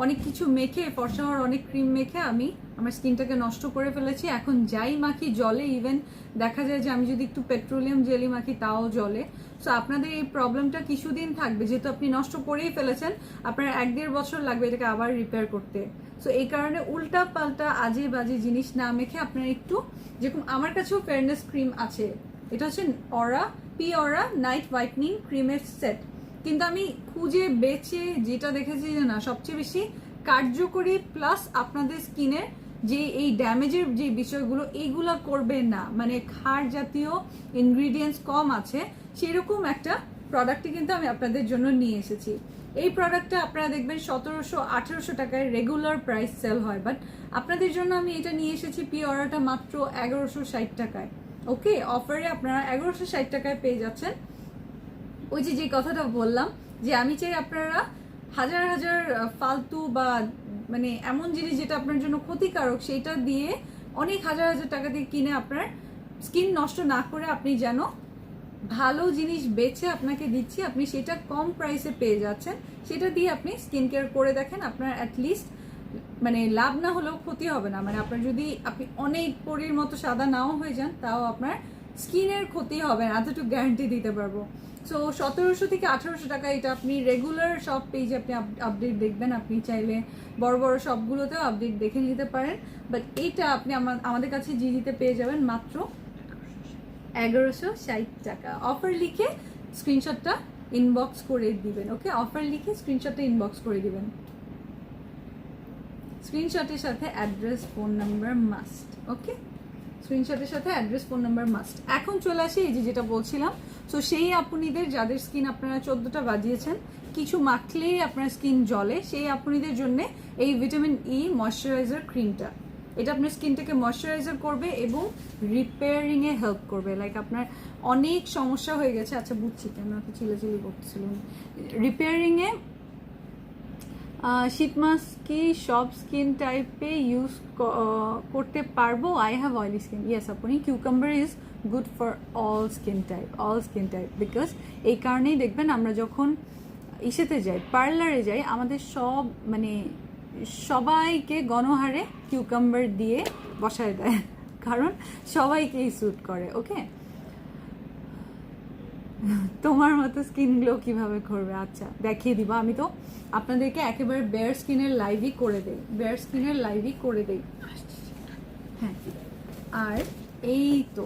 A: অনেক কিছু মেখে, ফর্সা হওয়ার অনেক ক্রিম মেখে আমি আমার স্কিনটাকে নষ্ট করে ফেলেছি, এখন যাই মাখি জলে, ইভেন দেখা যায় যে আমি যদি একটু পেট্রোলিয়াম জেলি মাখি তাও জলে। সো আপনাদের এই প্রবলেমটা কিছুদিন থাকবে, যেহেতু আপনি নষ্ট করেই ফেলেছেন, আপনার 1-1.5 বছর লাগবে এটাকে আবার রিপেয়ার করতে। সো এই কারণে উল্টা পাল্টা আজে বাজে জিনিস না মেখে আপনারা একটু, যেরকম আমার কাছেও ফেয়ারনেস ক্রিম আছে, এটা হচ্ছে অরা পি অরা নাইট হোয়াইটনিং ক্রিমের সেট, কিন্তু আমি খুঁজে বেছে যেটা দেখেছি যে না সবচেয়ে বেশি কার্যকরী প্লাস আপনাদের স্কিনের যে এই ড্যামেজের যে বিষয়গুলো এইগুলো করবে না, মানে ক্ষার জাতীয় ইনগ্রিডিয়েন্টস কম আছে, সেরকম একটা প্রোডাক্টই কিন্তু আমি আপনাদের জন্য নিয়ে এসেছি। এই প্রোডাক্টটা আপনারা দেখবেন 1700-1800 টাকায় রেগুলার প্রাইস সেল হয়, বাট আপনাদের জন্য আমি এটা নিয়ে এসেছি পি অরাটা মাত্র 1160 টাকায়। ওকে, অফারে আপনারা 1160 টাকায় পেয়ে যাচ্ছেন। ওই যে কথাটা বললাম যে আমি চাই আপনারা হাজার হাজার ফালতু বা মানে এমন জিনিস যেটা আপনার জন্য ক্ষতিকারক সেটা দিয়ে অনেক হাজার হাজার টাকা দিয়ে কিনে আপনার স্কিন নষ্ট না করে আপনি যেন ভালো জিনিস বেছে আপনাকে দিচ্ছি, আপনি সেটা কম প্রাইসে পেয়ে যাচ্ছেন, সেটা দিয়ে আপনি স্কিন কেয়ার করে দেখেন, আপনার অ্যাটলিস্ট মানে লাভ না হলেও ক্ষতি হবে না। মানে আপনার যদি আপনি অনেক পরীর মতো সাদা নাও হয়ে যান তাও আপনার স্কিনের ক্ষতি হবে না, এতটুকু গ্যারান্টি দিতে পারবো। সো 1700 থেকে 1800 টাকা, এটা আপনি রেগুলার সব পেজে আপনি আপডেট দেখবেন, আপনি চাইলে বড় বড় সবগুলোতেও আপডেট দেখে নিতে পারেন, বাট এইটা আপনি আমাদের কাছে জিজিতে পেয়ে যাবেন মাত্র 1160 টাকা। অফার লিখে স্ক্রিনশটটা ইনবক্স করে দিবেন। ওকে, অফার লিখে স্ক্রিনশটটা ইনবক্স করে দিবেন, স্ক্রিনশটের সাথে অ্যাড্রেস ফোন নাম্বার মাস্ট। ওকে, স্ক্রিনশটের সাথে অ্যাড্রেস ফোন নাম্বার মাস্ট। এখন চলে আসি এই যে যেটা বলছিলাম, সো সেই আপুনিদের যাদের স্কিন আপনারা 14টা বাজিয়েছেন, কিছু মাখলেই আপনার স্কিন জ্বলে, সেই আপুনিদের জন্য এই ভিটামিন ই ময়শ্চারাইজার ক্রিমটা, এটা আপনার স্কিনটাকে ময়শ্চারাইজার করবে এবং রিপেয়ারিংয়ে হেল্প করবে। লাইক আপনার অনেক সমস্যা হয়ে গেছে, আচ্ছা বুঝছি কেন এত চিলাচিলি করতেছিলাম, রিপেয়ারিংয়ে শীত মাস্ক কি সব স্কিন টাইপে ইউজ করতে পারবো? I have oily skin, yes আপনি, cucumber is good for all skin type, because এই কারণেই দেখবেন আমরা যখন ইসেতে যাই, পার্লারে যাই, আমাদের সব মানে সবাইকে গণহারে কিউকাম্বার দিয়ে বসায় দেয়, কারণ সবাইকেই স্যুট করে। ওকে, তোমার মতো স্কিন গ্লো কিভাবে করবে, আচ্ছা দেখিয়ে দিব। আমি তো আপনাদেরকে একেবারে বেয়ার স্কিনের লাইভই করে দেই, হ্যাঁ। আর এই তো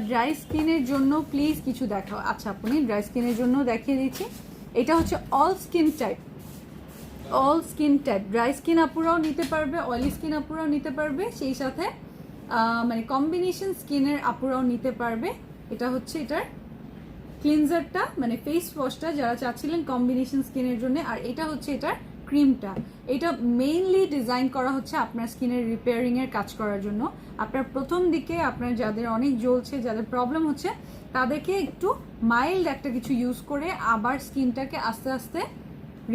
A: ড্রাই স্কিনের জন্য প্লিজ কিছু দেখাও। আচ্ছা আপনি ড্রাই স্কিনের জন্য দেখিয়ে দিচ্ছি, এটা হচ্ছে all skin type, dry skin আপুরাও নিতে পারবে, অয়েলি স্কিন আপুরাও নিতে পারবে, সেই সাথে মানে কম্বিনেশন স্কিনের আপুরাও নিতে পারবে। এটা হচ্ছে এটার ক্লিনজারটা মানে ফেস ওয়াশটা যারা চাচ্ছিলেন কম্বিনেশন স্কিনের জন্য, আর এটা হচ্ছে এটার ক্রিমটা। এটা মেইনলি ডিজাইন করা হচ্ছে আপনার স্কিনের রিপেয়ারিং এর কাজ করার জন্য। আপনার প্রথম দিকে আপনার যাদের অনেক জ্বলছে, যাদের প্রবলেম হচ্ছে, তাদেরকে একটু মাইল্ড একটা কিছু ইউজ করে আবার স্কিনটাকে আস্তে আস্তে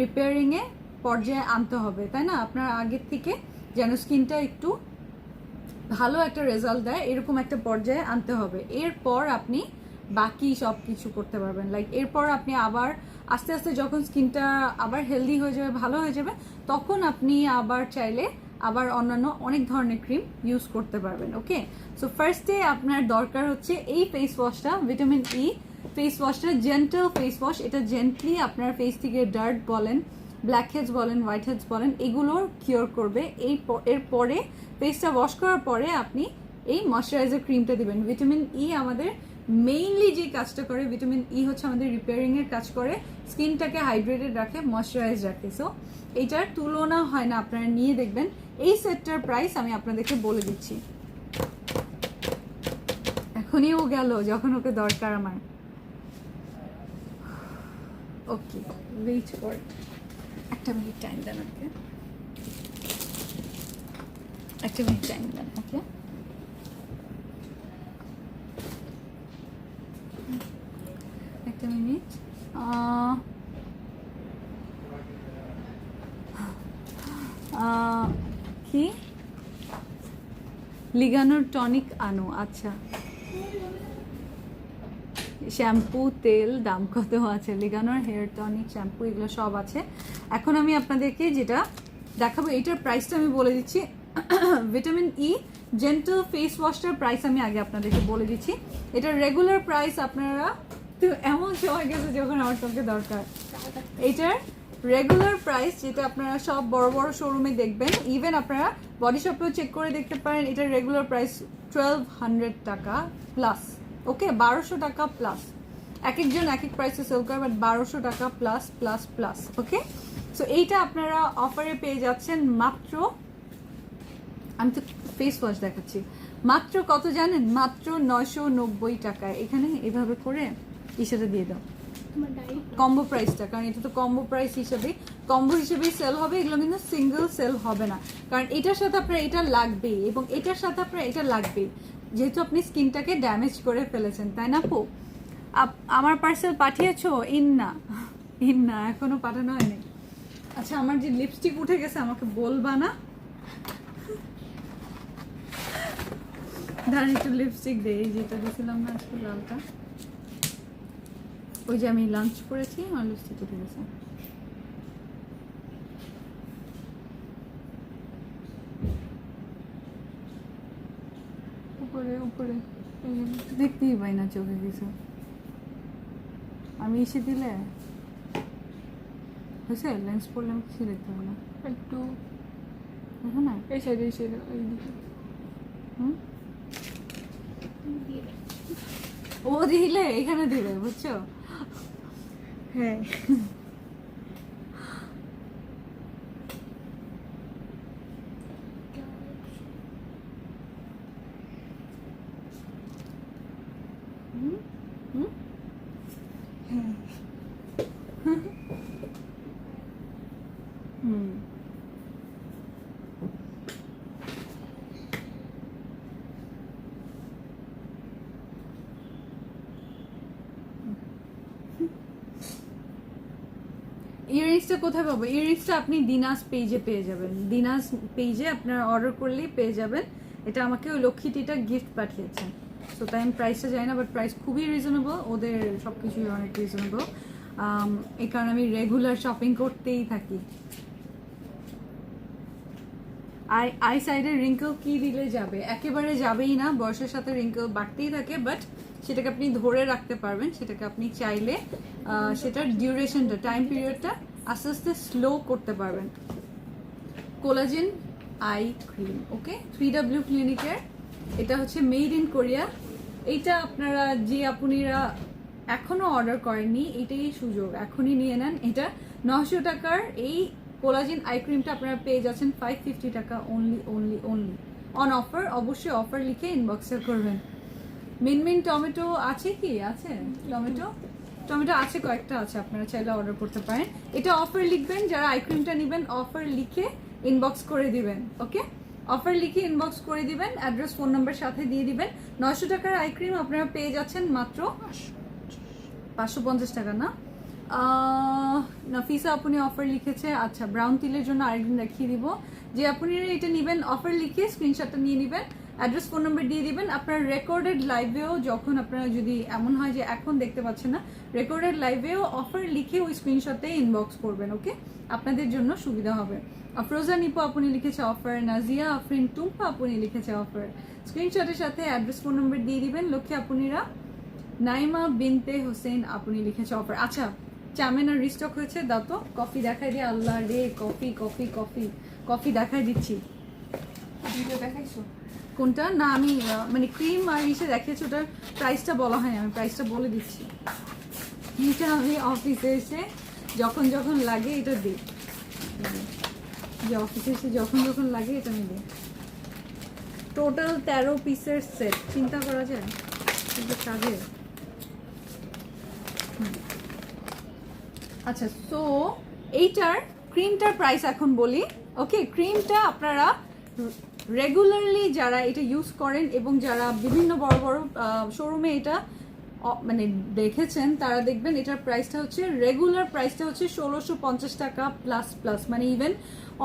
A: রিপেয়ারিং এ পর্যায়ে আনতে হবে, তাই না? আপনার আগের থেকে যেন স্কিনটা একটু ভালো একটা রেজাল্ট দেয় এরকম একটা পর্যায়ে আনতে হবে। এরপর আপনি বাকি সব কিছু করতে পারবেন। লাইক এরপর আপনি আবার আস্তে আস্তে যখন স্কিনটা আবার হেলদি হয়ে যাবে, ভালো হয়ে যাবে, তখন আপনি আবার চাইলে আবার অন্যান্য অনেক ধরনের ক্রিম ইউজ করতে পারবেন। ওকে, সো ফার্স্টে আপনার দরকার হচ্ছে এই ফেস ওয়াশটা, ভিটামিন ই ফেস ওয়াশটা, জেন্টল ফেস ওয়াশ। এটা জেন্টলি আপনার ফেস থেকে ডার্ট বলেন, ব্ল্যাক হেডস বলেন, হোয়াইট হেডস বলেন, এগুলোর কিওর করবে। এরপরে ফেসটা ওয়াশ করার পরে আপনি এই ময়শ্চারাইজার ক্রিমটা দিবেন। ভিটামিন ই আমাদের মেইনলি যে কাজটা করে, ভিটামিন ই হচ্ছে আমাদের রিপেয়ারিং এর কাজ করে, স্কিনটাকে হাইড্রেটেড রাখে, ময়শ্চারাইজ রাখে। সো এইটার তুলনা হয় না, আপনারা নিয়ে দেখবেন। এই সেটটার প্রাইস আমি আপনাদেরকে বলে দিচ্ছি, এখনই ও গেল যখন ওকে দরকার আমার। ওকে, ওয়েট ফর একটা মিনিট টাইম দেন ওকে, একটা মিনিট টাইম দেন ওকে। একটা মিনিট। কি লিগানোর টনিক আনো? আচ্ছা, শ্যাম্পু, তেল, দাম কত আছে? লিগানোর হেয়ার টনিক, শ্যাম্পু, এগুলো সব আছে। এখন আমি আপনাদেরকে যেটা দেখাবো এটার প্রাইসটা আমি বলে দিচ্ছি। ভিটামিন ই জেন্টল ফেস ওয়াশটার প্রাইস আমি আগে আপনাদেরকে বলে দিচ্ছি। এটার রেগুলার প্রাইস আপনারা তো এমন সময় গেছে যখন আমার সবকে দরকার। এটার রেগুলার প্রাইস যেটা আপনারা সব বড় বড় শোরুমে দেখবেন, ইভেন আপনারা বডি শপেও চেক করে দেখতে পারেন, এটার রেগুলার প্রাইস 1200 টাকা প্লাস। ওকে, 1200 টাকা প্লাস। এক একজন এক এক প্রাইসে সেল করে, বাট 1200 টাকা প্লাস প্লাস প্লাস। ওকে, সো এইটা আপনারা অফারে পেয়ে যাচ্ছেন মাত্র, আমি তো ফেস ওয়াশ দেখাচ্ছি, মাত্র কত জানেন? মাত্র 990 টাকায়। এখানে এভাবে করে ইসাটা দিয়ে দাও কম্বো প্রাইসটা, কারণ এটা তো কম্বো প্রাইস হিসেবে, কম্বো হিসেবেই সেল হবে এগুলো, কিন্তু সিঙ্গেল সেল হবে না, কারণ এটার সাথে আপনার এটা লাগবেই এবং এটার সাথে আপনার এটা লাগবেই, যেহেতু আপনি স্কিনটাকে ড্যামেজ করে ফেলেছেন, তাই না আপু? আমার পার্সেল পাঠিয়েছো? ইন্না এখনো পাঠানো হয়নি। আচ্ছা, আমার যে লিপস্টিক উঠে গেছে আমাকে বলবা না? দাঁড়ান একটু লিপস্টিক দেই, যেটা দিয়েছিলাম না আজকে লালটা, ওই যে আমি লাঞ্চ করেছি, আমার লিপস্টিক উঠে গেছে। উপরে উপরে দেখতেই পাই না চোখে কিছু, আমি এসে দিলে হয়েছে। লেন্স পড়লে আমি কিছু দেখতে পাবো না, একটু দেখো না এই সাইডে, এই সাইডে, এই দিকে। ও দিলে এখানে দিলে, বুঝছো? হ্যাঁ, ইয়াররিংসটা কোথায় পাবো? ইয়াররিংসটা আপনি দিনাস পেজে পেয়ে যাবেন, দিনাস পেজে আপনার অর্ডার করলেই পেয়ে যাবেন। এটা আমাকে ওই লক্ষ্মীটিটা গিফট পাঠিয়েছে, সো তাই আমি প্রাইসটা জানি না, বাট প্রাইস খুবই রিজনেবল, ওদের সব কিছুই অনেক রিজনেবল। এই কারণে আমি রেগুলার শপিং করতেই থাকি। আই সাইডের রিঙ্কেল কি দিলে যাবে? একেবারে যাবেই না, বয়সের সাথে রিঙ্কেল বাড়তেই থাকে, বাট সেটাকে আপনি ধরে রাখতে পারবেন, সেটাকে আপনি চাইলে সেটার ডিউরেশনটা, টাইম পিরিয়ডটা আস্তে আস্তে স্লো করতে পারবেন। কোলাজেন আই ক্রিম, ওকে, 3W ক্লিনিকের, এটা হচ্ছে মেড ইন কোরিয়া। এইটা আপনারা যে আপুনিরা এখনো অর্ডার করেননি, এটাই সুযোগ, এখনই নিয়ে নেন। এটা 900 টাকার এই কোলাজেন আই ক্রিমটা আপনারা পেয়ে যাচ্ছেন 550 টাকা only only only on offer. অবশ্যই অফার লিখে ইনবক্সে করবেন। মিনমিন টমেটো আছে কি? আছে টমেটো? টমেটো আছে, কয়েকটা আছে, আপনারা চাইলে অর্ডার করতে পারেন। এটা অফার লিখবেন, যারা আই ক্রিমটা নেবেন অফার লিখে ইনবক্স করে দিবেন। ওকে, অফার লিখে ইনবক্স করে দিবেন, অ্যাড্রেস ফোন নাম্বার সাথে দিয়ে দিবেন। 900 টাকার আই ক্রিম আপনারা পেয়ে যাচ্ছেন মাত্র 550 টাকা। না নাফিসা আপনি অফার লিখেছে। আচ্ছা, ব্রাউন তিলের জন্য আরেকদিন দেখিয়ে দিব। যে আপনি এটা নেবেন অফার লিখে স্ক্রিনশটটা নিয়ে নেবেন, অ্যাড্রেস ফোন নাম্বার দিয়ে দিবেন। আপনার রেকর্ডেড লাইভেও যখন আপনারা যদি এমন হয় যে এখন দেখতে পাচ্ছেন না, রেকর্ডেড লাইভেও অফার লিখে ওই স্ক্রিনশটে ইনবক্স করবেন। ওকে, আপনাদের জন্য সুবিধা হবে। আফরোজা নিপো আপনি লিখেছে অফার, নাজিয়া আফরিন টুম্পা আপনি লিখেছে অফার। স্ক্রিনশটের সাথে অ্যাড্রেস ফোন নাম্বার দিয়ে দিবেন। লক্ষ্যে আপনিরা নাইমা বিনতে হোসেন আপনি লিখেছে অফার। আচ্ছা, চামেনার রিস্টক হয়েছে, দাও তো কফি দেখাই দিয়ে। আল্লাহ রে, কফি কফি কফি কফি দেখাই দিচ্ছি।
B: ভিডিও দেখাইছো
A: কোনটা? না আমি মানে ক্রিম আর ইসে দেখিয়েছি, ওটার প্রাইসটা বলা হয়, আমি প্রাইসটা বলে দিচ্ছি। এটা আমি অফিসে এসে যখন যখন লাগে এটা দিই, যে অফিসে এসে যখন যখন লাগে এটা আমি দিই। টোটাল 13 পিসের সেট, চিন্তা করা যায় কিন্তু কাজে। আচ্ছা, সো এইটার ক্রিমটার প্রাইস এখন বলি। ওকে, ক্রিমটা আপনারা রেগুলারলি যারা এটা ইউজ করেন এবং যারা বিভিন্ন বড় বড় শোরুমে এটা মানে দেখেছেন, তারা দেখবেন এটার প্রাইসটা হচ্ছে, রেগুলার প্রাইসটা হচ্ছে 1650 টাকা প্লাস প্লাস, মানে ইভেন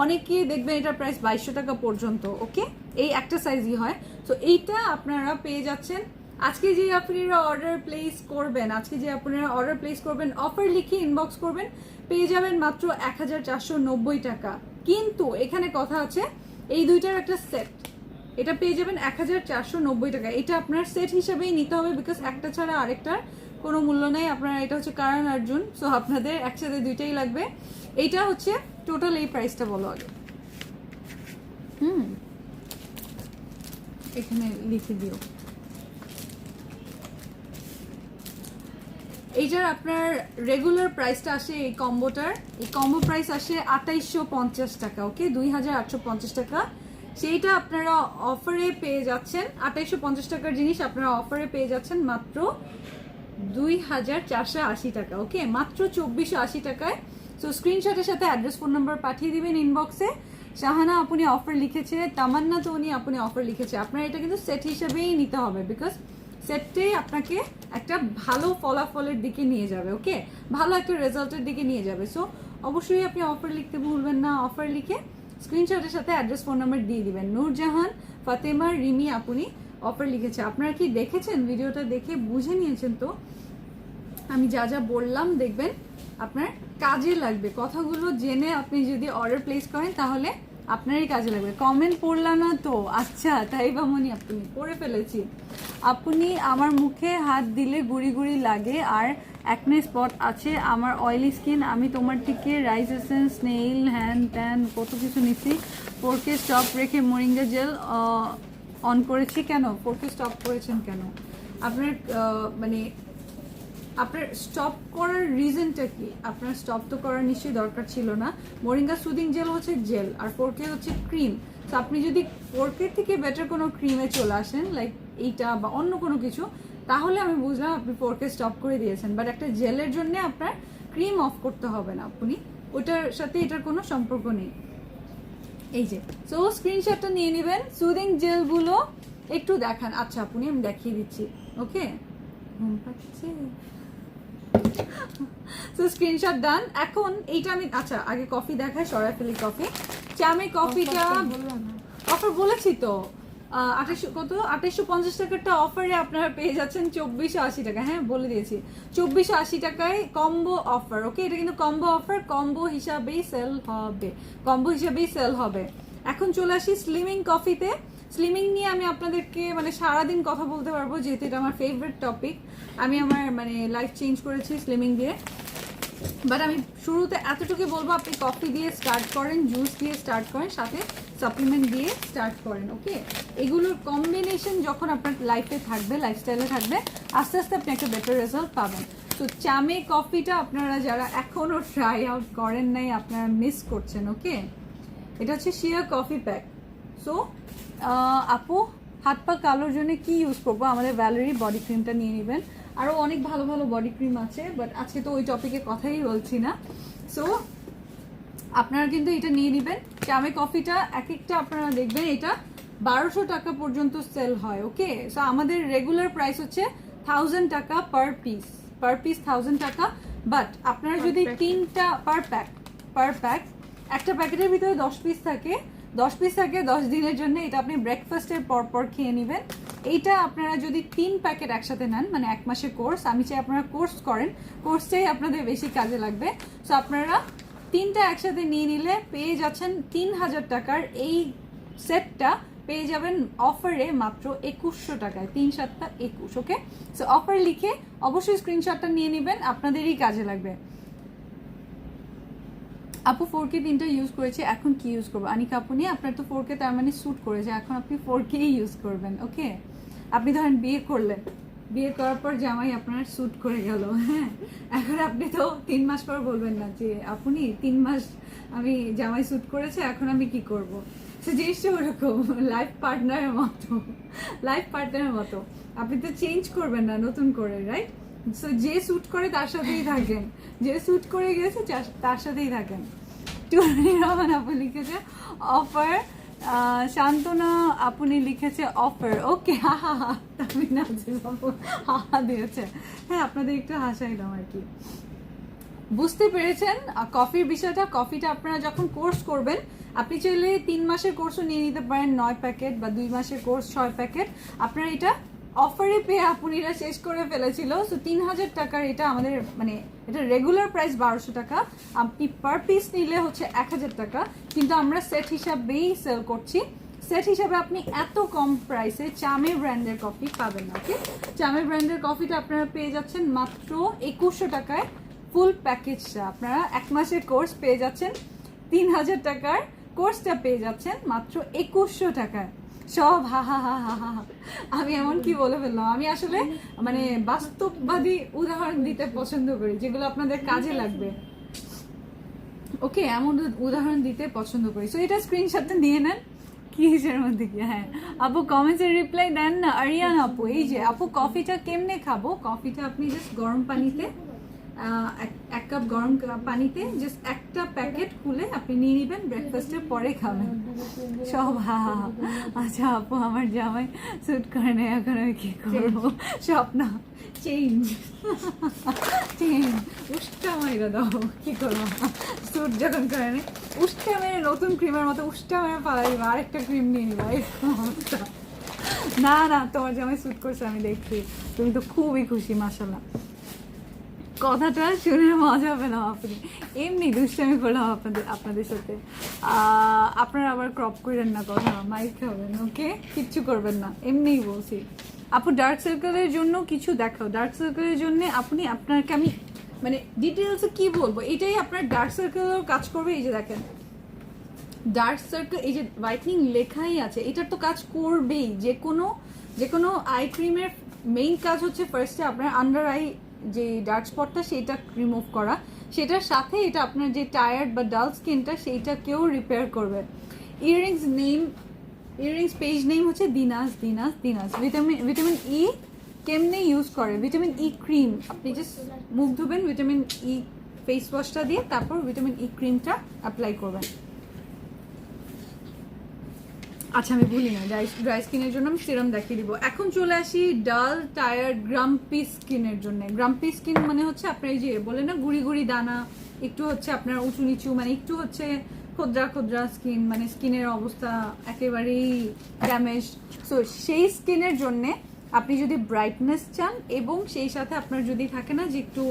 A: অনেকে দেখবেন এটার প্রাইস 2200 টাকা পর্যন্ত। ওকে, এই একটা সাইজই হয়। তো এইটা আপনারা পেয়ে যাচ্ছেন আজকে যে আপনারা অর্ডার প্লেস করবেন, অফার লিখে ইনবক্স করবেন, পেয়ে যাবেন মাত্র 1490 টাকা। কিন্তু এখানে কথা আছে, এই দুইটার একটা সেট, এটা পেয়ে যাবেন 1490 টাকা। এটা আপনার সেট হিসাবেই নিতে হবে, বিকজ একটা ছাড়া আরেকটার কোনো মূল্য নেই। আপনার এটা হচ্ছে কারণ অর্জুন, সো আপনাদের একসাথে দুইটাই লাগবে। এইটা হচ্ছে টোটাল এই প্রাইসটা বলো আগে। এখানে লিখে দিও। এইটার আপনার রেগুলার প্রাইসটা আসে, এই কম্বোটার এই কম্বো প্রাইস আসে 2850 টাকা। ওকে, 2850 টাকা। সেইটা আপনারা অফারে পেয়ে যাচ্ছেন, 2850 টাকার জিনিস আপনারা অফারে পেয়ে যাচ্ছেন মাত্র 2480 টাকা। ওকে, মাত্র 2480 টাকায়। সো স্ক্রিনশটের সাথে অ্যাড্রেস ফোন নাম্বার পাঠিয়ে দিবেন ইনবক্সে। শাহানা আপনি অফার লিখেছে, তামান্না তোনি আপনি অফার লিখেছে। আপনার এটা কিন্তু সেট হিসেবেই নিতে হবে, বিকজ সেটটাই আপনাকে একটা ভালো ফলাফলের দিকে নিয়ে যাবে। ওকে, ভালো একটা রেজাল্টের দিকে নিয়ে যাবে। সো অবশ্যই আপনি অফার লিখতে ভুলবেন না। অফার লিখে স্ক্রিনশটের সাথে অ্যাড্রেস ফোন নাম্বার দিয়ে দিবেন। নূরজাহান ফাতেমা রিমি আপনি অফার লিখেছে। আপনারা কি দেখেছেন ভিডিওটা, দেখে বুঝে নিয়েছেন তো? আমি যা যা বললাম দেখবেন আপনার কাজে লাগবে। কথাগুলো জেনে আপনি যদি অর্ডার প্লেস করেন তাহলে আপনারই কাজে লাগবে। কমেন্ট পড়লাম না তো? আচ্ছা, তাই বামনি আপনি পড়ে ফেলেছি। আপনি আমার মুখে হাত দিলে গুড়ি গুড়ি লাগে আর অ্যাকনে স্পট আছে, আমার অয়েলি স্কিন, আমি তোমার থেকে রাইস এসেন্স, নেইল, হ্যান ট্যান কত কিছু নিচ্ছি। 4K স্টপ রেখে মোরিঙ্গা জেল অন করেছি। কেন 4K স্টপ করেছেন কেন? আপনার মানে আপনার স্টপ করার রিজনটা কি? আপনার স্টপ তো করার নিশ্চয়ই দরকার ছিল না। মোরিঙ্গা সুদিং জেল হচ্ছে জেল আর 4K হচ্ছে ক্রিম। তো আপনি যদি 4K থেকে বেটার কোনো ক্রিমে চলে আসেন, লাইক এইটা বা অন্য কোনো কিছু, তাহলে আমি বুঝলাম আপনি 4K স্টপ করে দিয়েছেন। বাট একটা জেলের জন্য আপনার ক্রিম অফ করতে হবে না, আপনি ওটার সাথে এটার কোনো সম্পর্ক নেই। এই যে, সো স্ক্রিনশটটা নিয়ে নেবেন। সুদিং জেলগুলো একটু দেখান। আচ্ছা আপনি, আমি দেখিয়ে দিচ্ছি। ওকে, ঘুম পাচ্ছে। সো স্ক্রিনশট ডান। এখন এইটা আমি, আচ্ছা আগে কফি দেখাই, সরাই ফেলি কফি। চামে কফিটা অফার বলেছি তো, 2850 টাকারটা অফারে আপনারা পেয়ে যাচ্ছেন 2480 টাকা। হ্যাঁ বলে দিয়েছি, 2480 টাকায় কম্বো অফার। ওকে, এটা কিন্তু কম্বো অফার, কম্বো হিসাবেই সেল হবে। এখন চলে আসি স্লিমিং কফিতে। স্লিমিং নিয়ে আমি আপনাদেরকে মানে সারাদিন কথা বলতে পারবো, যেহেতু এটা আমার ফেভারিট টপিক। আমি আমার মানে লাইফ চেঞ্জ করেছি স্লিমিং দিয়ে। বাট আমি শুরুতে এতটুকু বলবো, আপনি কফি দিয়ে স্টার্ট করেন, জুস দিয়ে স্টার্ট করেন, সাথে সাপ্লিমেন্ট দিয়ে স্টার্ট করেন। ওকে, এগুলোর কম্বিনেশন যখন আপনার লাইফে থাকবে, লাইফস্টাইলে থাকবে, আস্তে আস্তে আপনি একটা বেটার রেজাল্ট পাবেন। তো চামে কফিটা আপনারা যারা এখনও ট্রাই আউট করেন নাই, আপনারা মিস করছেন। ওকে, এটা হচ্ছে শিয়া কফি প্যাক। সো আপু হাত পা কালোর জন্য কি ইউজ করবো, আমাদের ভ্যালেরি বডি ক্রিমটা নিয়ে নেবেন। আরও অনেক ভালো ভালো বডি ক্রিম আছে, বাট আজকে তো ওই টপিকে কথাই বলছি না। সো আপনারা কিন্তু এটা নিয়ে নেবেন। চামে কফিটা এক একটা আপনারা দেখবেন এটা 1200 টাকা পর্যন্ত সেল হয়। ওকে, সো আমাদের রেগুলার প্রাইস হচ্ছে 1000 টাকা পার পিস 1000 টাকা। বাট আপনারা যদি তিনটা পার প্যাক একটা প্যাকেটের ভিতরে 10 পিস থাকে 10 দিনের জন্য, এটা আপনি ব্রেকফাস্টের পর খেয়ে নেবেন। এইটা আপনারা যদি 3 প্যাকেট একসাথে নেন, মানে 1 মাসের কোর্স, আমি চাই আপনারা কোর্স করেন, কোর্সটাই আপনাদের বেশি কাজে লাগবে। সো আপনারা 3টা একসাথে নিয়ে নিলে পেয়ে যাচ্ছেন 3000 টাকার এই সেটটা পেয়ে যাবেন অফারে মাত্র 2100 টাকায়, 3 7 21। ওকে, সো অফার লিখে অবশ্যই স্ক্রিনশটটা নিয়ে নেবেন, আপনাদেরই কাজে লাগবে। আপু 4K 3টা ইউজ করেছে, এখন কি ইউজ করবো? আনিকা আপু নিয়ে আপনার তো 4K তার মানে স্যুট করেছে, এখন আপনি 4K ইউজ করবেন। ওকে, আপনি ধরেন বিয়ে করলেন, বিয়ে করার পর জামাই আপনার স্যুট করে গেল, হ্যাঁ, এখন আপনি তো 3 মাস পর বলবেন না যে আপনি 3 মাস আমি জামাই স্যুট করেছে, এখন আমি কি করব। সে জিনিসটা ওরকম লাইফ পার্টনারের মতো আপনি তো চেঞ্জ করবেন না নতুন করে, রাইট? সো যে স্যুট করে তার সাথেই থাকেন, যে স্যুট করে গেছে তার সাথেই থাকেন। টুনি রহমান আপু লিখেছে অফার, শান্তনা আপনি লিখেছে অফার। ওকে, হা হা হা, আমি নাজিম আপু হা দিয়েছে। হ্যাঁ, আপনাদের একটু হাসাইলাম আর কি। বুঝতে পেরেছেন কফির বিষয়টা? কফিটা আপনারা যখন কোর্স করবেন, আপনি চাইলে 3 মাসের কোর্সও নিয়ে নিতে পারেন 9 প্যাকেট, বা 2 মাসের কোর্স 6 প্যাকেট। আপনারা এটা অফারে পেয়ে আপুনিরা শেষ করে ফেলেছিল। সো 3000 টাকার এটা আমাদের মানে এটা রেগুলার প্রাইস 1200 টাকা, আপনি পার পিস নিলে হচ্ছে 1000 টাকা, কিন্তু আমরা সেট হিসাবেই সেল করছি। সেট হিসাবে আপনি এত কম প্রাইসে চামে ব্র্যান্ডের কফি পাবেন না। ওকে, চামে ব্র্যান্ডের কফিটা আপনারা পেয়ে যাচ্ছেন মাত্র 2100 টাকায়। ফুল প্যাকেজটা আপনারা 1 মাসের কোর্স পেয়ে যাচ্ছেন 3000 টাকার, কোর্সটা পেয়ে যাচ্ছেন মাত্র 2100 টাকায়। সব হা হা হা হা হা। আমি এমন কি বলে ফেললাম, আমি আসলে মানে বাস্তববাদী উদাহরণ দিতে পছন্দ করি, যেগুলো আপনাদের কাজে লাগবে। ওকে, এমন উদাহরণ দিতে পছন্দ করি। সো এটা স্ক্রিনশটটা নিয়ে নেন। কিসের মধ্যে কি? হ্যাঁ আপু কমেন্টসের রিপ্লাই দেন না। আরিয়ান আপু, এই যে আপু কফিটা কেমনে খাবো? কফিটা আপনি জাস্ট গরম পানিতে 1 কাপ গরম পানিতে জাস্ট একটা প্যাকেট খুলে আপনি নিয়ে নেবেন, ব্রেকফাস্টের পরে খাবেন। সব হা হা। আচ্ছা আপু আমার জামাই স্যুট করে নেই, এখন আমি কি করবো? স্বপ্ন চেঞ্জ উষ্টা মাইরা দাও, কি করবো? স্যুট যখন করে নেই উষ্টা মেরে নতুন ক্রিমের মতো উষ্টা মেরে পালাই দিবা, আরেকটা ক্রিম নিয়ে নিবা, এরকম অবস্থা। না না, তোমার জামাই স্যুট করছে আমি দেখছি, তুমি তো খুবই খুশি, মাশাআল্লাহ। কথাটা শুনে মজা পেলাম, আপনি এমনি দুষ্টামি করলাম আপনাদের সাথে। আপনারা আবার ক্রপ করেন না, কথা মাইক খাবেন। ওকে, কিচ্ছু করবেন না, এমনিই বলছি। আপু ডার্ক সার্কেলের জন্য কিছু দেখাও। ডার্ক সার্কেলের জন্য আপনাকে আমি মানে ডিটেলসে কি বলবো, এটাই আপনার ডার্ক সার্কেলেও কাজ করবে। এই যে দেখেন ডার্ক সার্কেল, এই যে হোয়াইটনিং লেখাই আছে, এটার তো কাজ করবেই। যে কোনো আই ক্রিমের মেইন কাজ হচ্ছে ফার্স্টে আপনার আন্ডার আই যে ডার্ক স্পটটা সেটা রিমুভ করা, সেটার সাথে এটা আপনার যে টায়ার্ড বা ডাল স্কিনটা সেইটাকেও রিপেয়ার করবে। ইয়াররিংস পেজ নেম হচ্ছে দিনাস। ভিটামিন ই কেমনে ইউজ করে? ভিটামিন ই ক্রিম, আপনি জাস্ট মুখ ধুবেন ভিটামিন ই ফেস ওয়াশটা দিয়ে, তারপর ভিটামিন ই ক্রিমটা অ্যাপ্লাই করবেন। আচ্ছা আমি ভুলি না, ড্রাই স্কিনের জন্য আমি সিরাম দেখিয়ে দিব। এখন চলে আসি ডাল টায়ার্ড গ্রাম্পি স্কিনের জন্য। গ্রাম্পি স্কিন মানে হচ্ছে আপনার এই যে বলে না গুড়ি গুড়ি দানা, একটু হচ্ছে আপনার উঁচু নিচু, মানে একটু হচ্ছে খোদ্রা স্কিন, মানে স্কিনের অবস্থা একেবারেই ড্যামেজ। সো সেই স্কিনের জন্যে আপনি যদি ব্রাইটনেস চান, এবং সেই সাথে আপনার যদি থাকে না যে একটু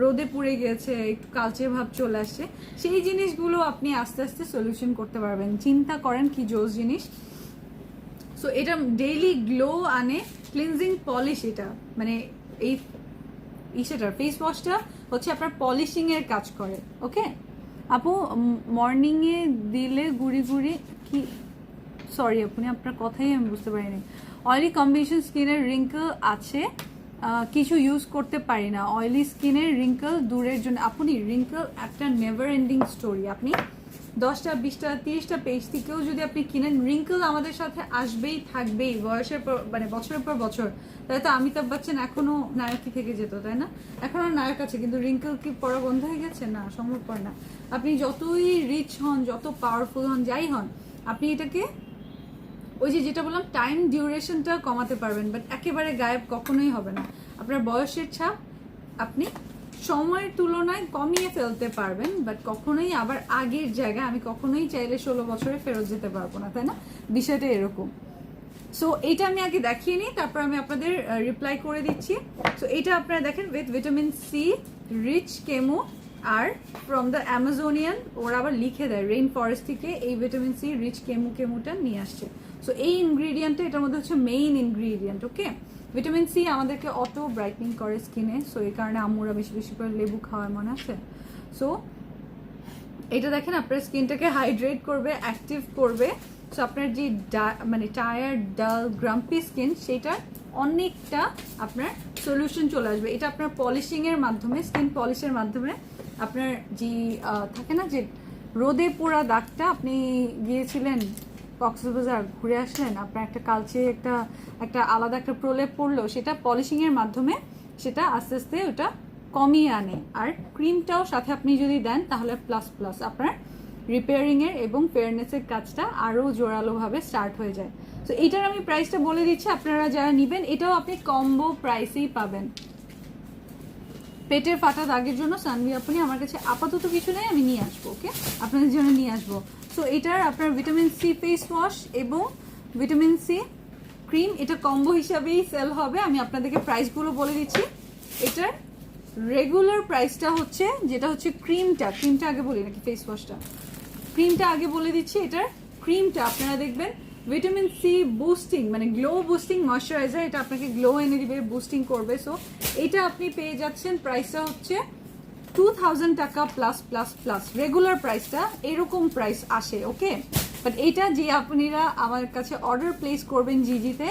A: রোদে পুড়ে গেছে, একটু কালচে ভাব চলে আসছে, সেই জিনিসগুলো আপনি আস্তে আস্তে সলিউশন করতে পারবেন। চিন্তা করেন কি জোস জিনিস। সো এটা ডেইলি গ্লো আনে, ক্লিনজিং পলিশ, এটা মানে এই সেটার ফেস ওয়াশটা হচ্ছে আপনার পলিশিং এর কাজ করে। ওকে আপু, মর্নিং এ দিলে গুড়ি গুড়ি কি? সরি আপনি, আপনার কথাই আমি বুঝতে পারিনি। অয়েলি কম্বিনেশন স্কিনের রিঙ্কেল আছে, কিছু ইউজ করতে পারি না। অয়েলি স্কিনের রিঙ্কেল দূরের জন্য আপনি রিঙ্কেল একটা নেভার এন্ডিং স্টোরি। আপনি 10টা 20টা 30টা পেজ থেকেও যদি আপনি কিনেন, রিঙ্কল আমাদের সাথে আসবেই থাকবেই বয়সের পর মানে বছরের পর বছর। তাই তো অমিতাভ বচ্চন এখনো নায়কই থেকে যেত, তাই না? এখনো নায়ক আছে, কিন্তু রিঙ্কল কি পড়া বন্ধ হয়ে গেছে? না, সম্ভবপর না। আপনি যতই রিচ হন, যত পাওয়ারফুল হন, যাই হন, আপনি এটাকে ওই যে যেটা বললাম টাইম ডিউরেশনটা কমাতে পারবেন, বাট একেবারে গায়েব কখনোই হবে না। আপনার বয়সের ছাপ আপনি সময়ের তুলনায় কমিয়ে ফেলতে পারবেন, বাট কখনোই আবার আগের জায়গায় আমি কখনোই চাইলে 16 বছরে ফেরত যেতে পারবো না, তাই না? বিষয়টা এরকম। সো এইটা আমি আগে দেখিয়ে নিই, তারপর আমি আপনাদের রিপ্লাই করে দিচ্ছি। সো এটা আপনারা দেখেন, with vitamin C, rich camu, আর ফ্রম দ্য অ্যামাজোনিয়ান, ওরা আবার লিখে দেয় রেইন ফরেস্ট থেকে এই ভিটামিন সি রিচ কেমোটা নিয়ে আসছে। সো এই ইনগ্রিডিয়েন্টটা এটার মধ্যে হচ্ছে মেইন ইনগ্রিডিয়েন্ট। ওকে, ভিটামিন সি আমাদেরকে অটো ব্রাইটনিং করে স্কিনে, সো এই কারণে আম্মুরা বেশি বেশি করে লেবু খাওয়ায়, মনে আছে? সো এটা দেখেন আপনার স্কিনটাকে হাইড্রেট করবে, অ্যাক্টিভ করবে। সো আপনার যে মানে টায়ার্ড, ডাল, গ্রাম্পি স্কিন, সেটা অনেকটা আপনার সলিউশন চলে আসবে। এটা আপনার পলিশিংয়ের মাধ্যমে, স্কিন পলিশের মাধ্যমে আপনার যে থাকে না যে রোদে পোড়া দাগটা, আপনি গিয়েছিলেন কক্সবাজার ঘুরে আসলেন, আপনার একটা কালচে একটা আলাদা একটা প্রলেপ পড়লো, সেটা পলিশিংয়ের মাধ্যমে সেটা আস্তে আস্তে ওটা কমিয়ে আনে। আর ক্রিমটাও সাথে আপনি যদি দেন তাহলে প্লাস প্লাস আপনার রিপেয়ারিংয়ের এবং ফেয়ারনেসের কাজটা আরও জোরালোভাবে স্টার্ট হয়ে যায়। তো এইটার আমি প্রাইসটা বলে দিচ্ছি, আপনারা যারা নেবেন এটাও আপনি কম্বো প্রাইসেই পাবেন। পেটের ফাটা দাগের জন্য সানভি আপনি আমার কাছে আপাতত কিছু নেই, আমি নিয়ে আসবো, ওকে, আপনাদের জন্য নিয়ে আসবো। সো এটার আপনার ভিটামিন সি ফেস ওয়াশ এবং ভিটামিন সি ক্রিম, এটা কম্বো হিসাবেই সেল হবে। আমি আপনাদেরকে প্রাইসগুলো বলে দিচ্ছি। এটার রেগুলার প্রাইসটা হচ্ছে, যেটা হচ্ছে ক্রিমটা আগে বলি নাকি ফেস ওয়াশটা? ক্রিমটা আগে বলে দিচ্ছি। এটার ক্রিমটা আপনারা দেখবেন ভিটামিন সি বুস্টিং, মানে গ্লো বুস্টিং ময়শ্চারাইজার, এটা আপনাকে গ্লো এনে দিবে, বুস্টিং করবে। সো এটা আপনি পেয়ে যাচ্ছেন, প্রাইসটা হচ্ছে 2000 টাকা প্লাস প্লাস প্লাস। রেগুলার প্রাইসটা এরকম প্রাইস আসে, ওকে। বাট এইটা যে আপনারা আমার কাছে অর্ডার প্লেস করবেন জিজিতে,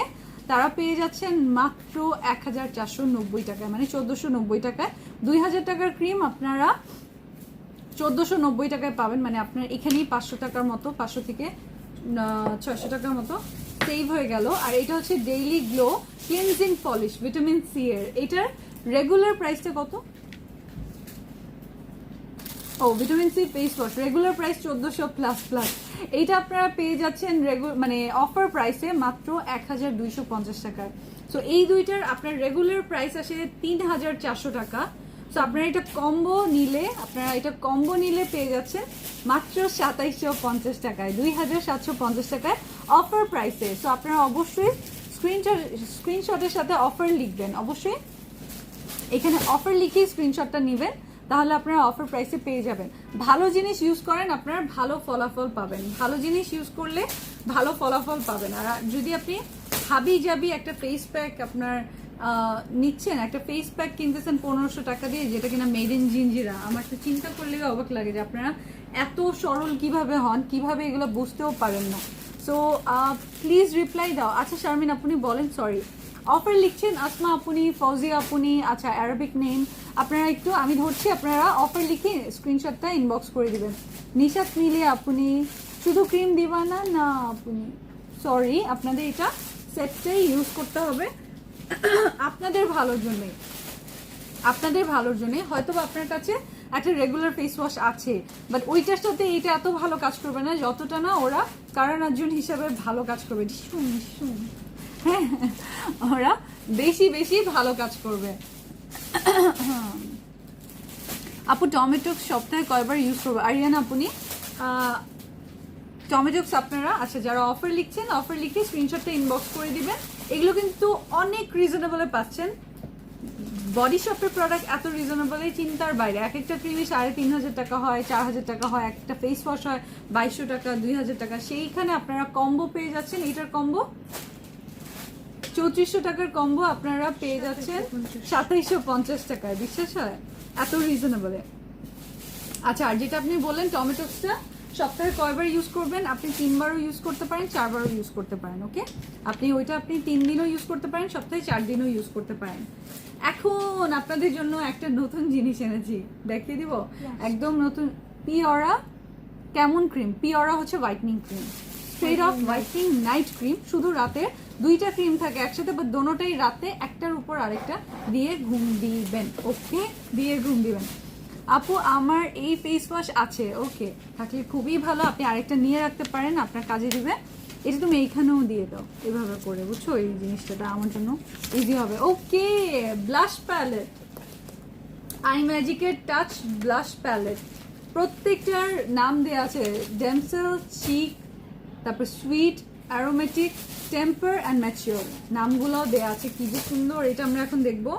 A: তারা পেয়ে যাচ্ছেন মাত্র 1490 টাকায়, মানে 1490 টাকায়। 2000 টাকার ক্রিম আপনারা 1490 টাকায় পাবেন, মানে আপনার এখানেই 500 টাকার মতো, 500 থেকে 600 টাকার মতো সেভ হয়ে গেল। আর এটা হচ্ছে daily glow cleansing polish vitamin C এর, এটার রেগুলার প্রাইসটা কত? ও, vitamin C face wash regular price 1400 plus plus. এইটা আপনারা পেয়ে যাচ্ছেন মানে অফার প্রাইসে মাত্র 1250 টাকায়। সো এই দুইটার আপনার রেগুলার প্রাইস আসে 3400 টাকা। সো আপনারা এটা কম্বো নিলে পেয়ে যাচ্ছেন মাত্র 2750 টাকায়, 2750 টাকায় অফার প্রাইসে। সো আপনারা অবশ্যই স্ক্রিনশটের সাথে অফার লিখবেন, অবশ্যই এখানে অফার লিখেই স্ক্রিনশটটা নেবেন, তাহলে আপনারা অফার প্রাইসে পেয়ে যাবেন। ভালো জিনিস ইউজ করেন, আপনারা ভালো ফলাফল পাবেন। ভালো জিনিস ইউজ করলে ভালো ফলাফল পাবেন। আর যদি আপনি হাবি জাবি একটা ফেস প্যাক আপনার নিচ্ছেন, একটা ফেস প্যাক কিনতেছেন 1500 টাকা দিয়ে, যেটা কিনা মেড ইন জিঞ্জিরা, আমার তো চিন্তা করলেও অবাক লাগে যে আপনারা এত সরল কিভাবে হন, কিভাবে এগুলো বুঝতেও পারেন না। সো প্লিজ রিপ্লাই দাও। আচ্ছা শারমিন আপনি বলেন, সরি অফার লিখছেন আসমা আপনি, ফৌজিয়া আপনি, আচ্ছা অ্যারাবিক নেম, আপনারা একটু আমি ধরছি, আপনারা অফার লিখে স্ক্রিনশটটা ইনবক্স করে দিবেন। নিশাত মিলে আপনি শুধু ক্রিম দিবা না? না আপনি, সরি, আপনাদের এটা সেটটাই ইউজ করতে হবে আপনাদের ভালোর জন্যই, আপনাদের ভালোর জন্যই। হয়তো আপনার কাছে একটা রেগুলার ফেস ওয়াশ আছে, বাট ওইটার সাথে এটা এত ভালো কাজ করবে না যতটা না ওরা কারণ একজন হিসাবে ভালো কাজ করবে। হ্যাঁ, ওরা বেশি বেশি ভালো কাজ করবে। আপু টমেটোক্স সপ্তাহে কয়বার ইউজ করবো? আরিয়ানা আপনি টমেটোক্স আপনারা, আচ্ছা যারা অফার লিখছেন, অফার লিখে স্ক্রিনশটটা ইনবক্স করে দিবেন। এগুলো কিন্তু অনেক রিজনেবলে পাচ্ছেন। বডি শপের প্রোডাক্ট এত রিজনেবলে চিন্তার বাইরে। এক একটা ক্রিমই 3500 টাকা হয়, 4000 টাকা হয়, একটা ফেস ওয়াশ হয় 2200 টাকা, 2000 টাকা। সেইখানে আপনারা কম্বো পেয়ে যাচ্ছেন। এটার কম্বো 3400 টাকার কম্বো আপনারা পেয়ে যাচ্ছেন 2750 টাকায়। বিশ্বাস হয়? এত রিজনেবলে। আচ্ছা, আর যেটা আপনি বললেন টমেটোক্সটা সপ্তাহে কয়বার ইউজ করবেন? আপনি 3 বারও ইউজ করতে পারেন, 4 বারও ইউজ করতে পারেন, ওকে। আপনি 3 দিনও ইউজ করতে পারেন, সপ্তাহে 4 দিনও ইউজ করতে পারেন। এখন আপনাদের জন্য একটা নতুন জিনিস এনেছি, দেখিয়ে দিব। একদম নতুন পিওরা কেমন ক্রিম, পিওরা হচ্ছে whitening cream, strait of whitening night cream. শুধু রাতে দুইটা ক্রিম থাকে একসাথে, বা দোনোটাই রাতে একটার উপর আরেকটা দিয়ে ঘুম দিবেন। ওকে, দিয়ে ঘুম দিবেন। আপু আমার এই ফেস ওয়াশ আছে, ওকে থাকলে খুবই ভালো, আপনি আরেকটা নিয়ে রাখতে পারেন, আপনার কাজে দিবে। এটা তুমি এইখানেও দিয়ে দাও এভাবে করে, বুঝছো? এই জিনিসটা আমার জন্য ইজি হবে। ওকে, ব্লাশ প্যালেট, আই ম্যাজিকের টাচ ব্লাশ প্যালেট, প্রত্যেকটার নাম দেওয়া আছে, ডেমসেল, চিক, তারপর sweet, aromatic, temper and mature, নামগুলোও দেওয়া আছে। কি যে সুন্দর, এটা আমরা এখন দেখবো।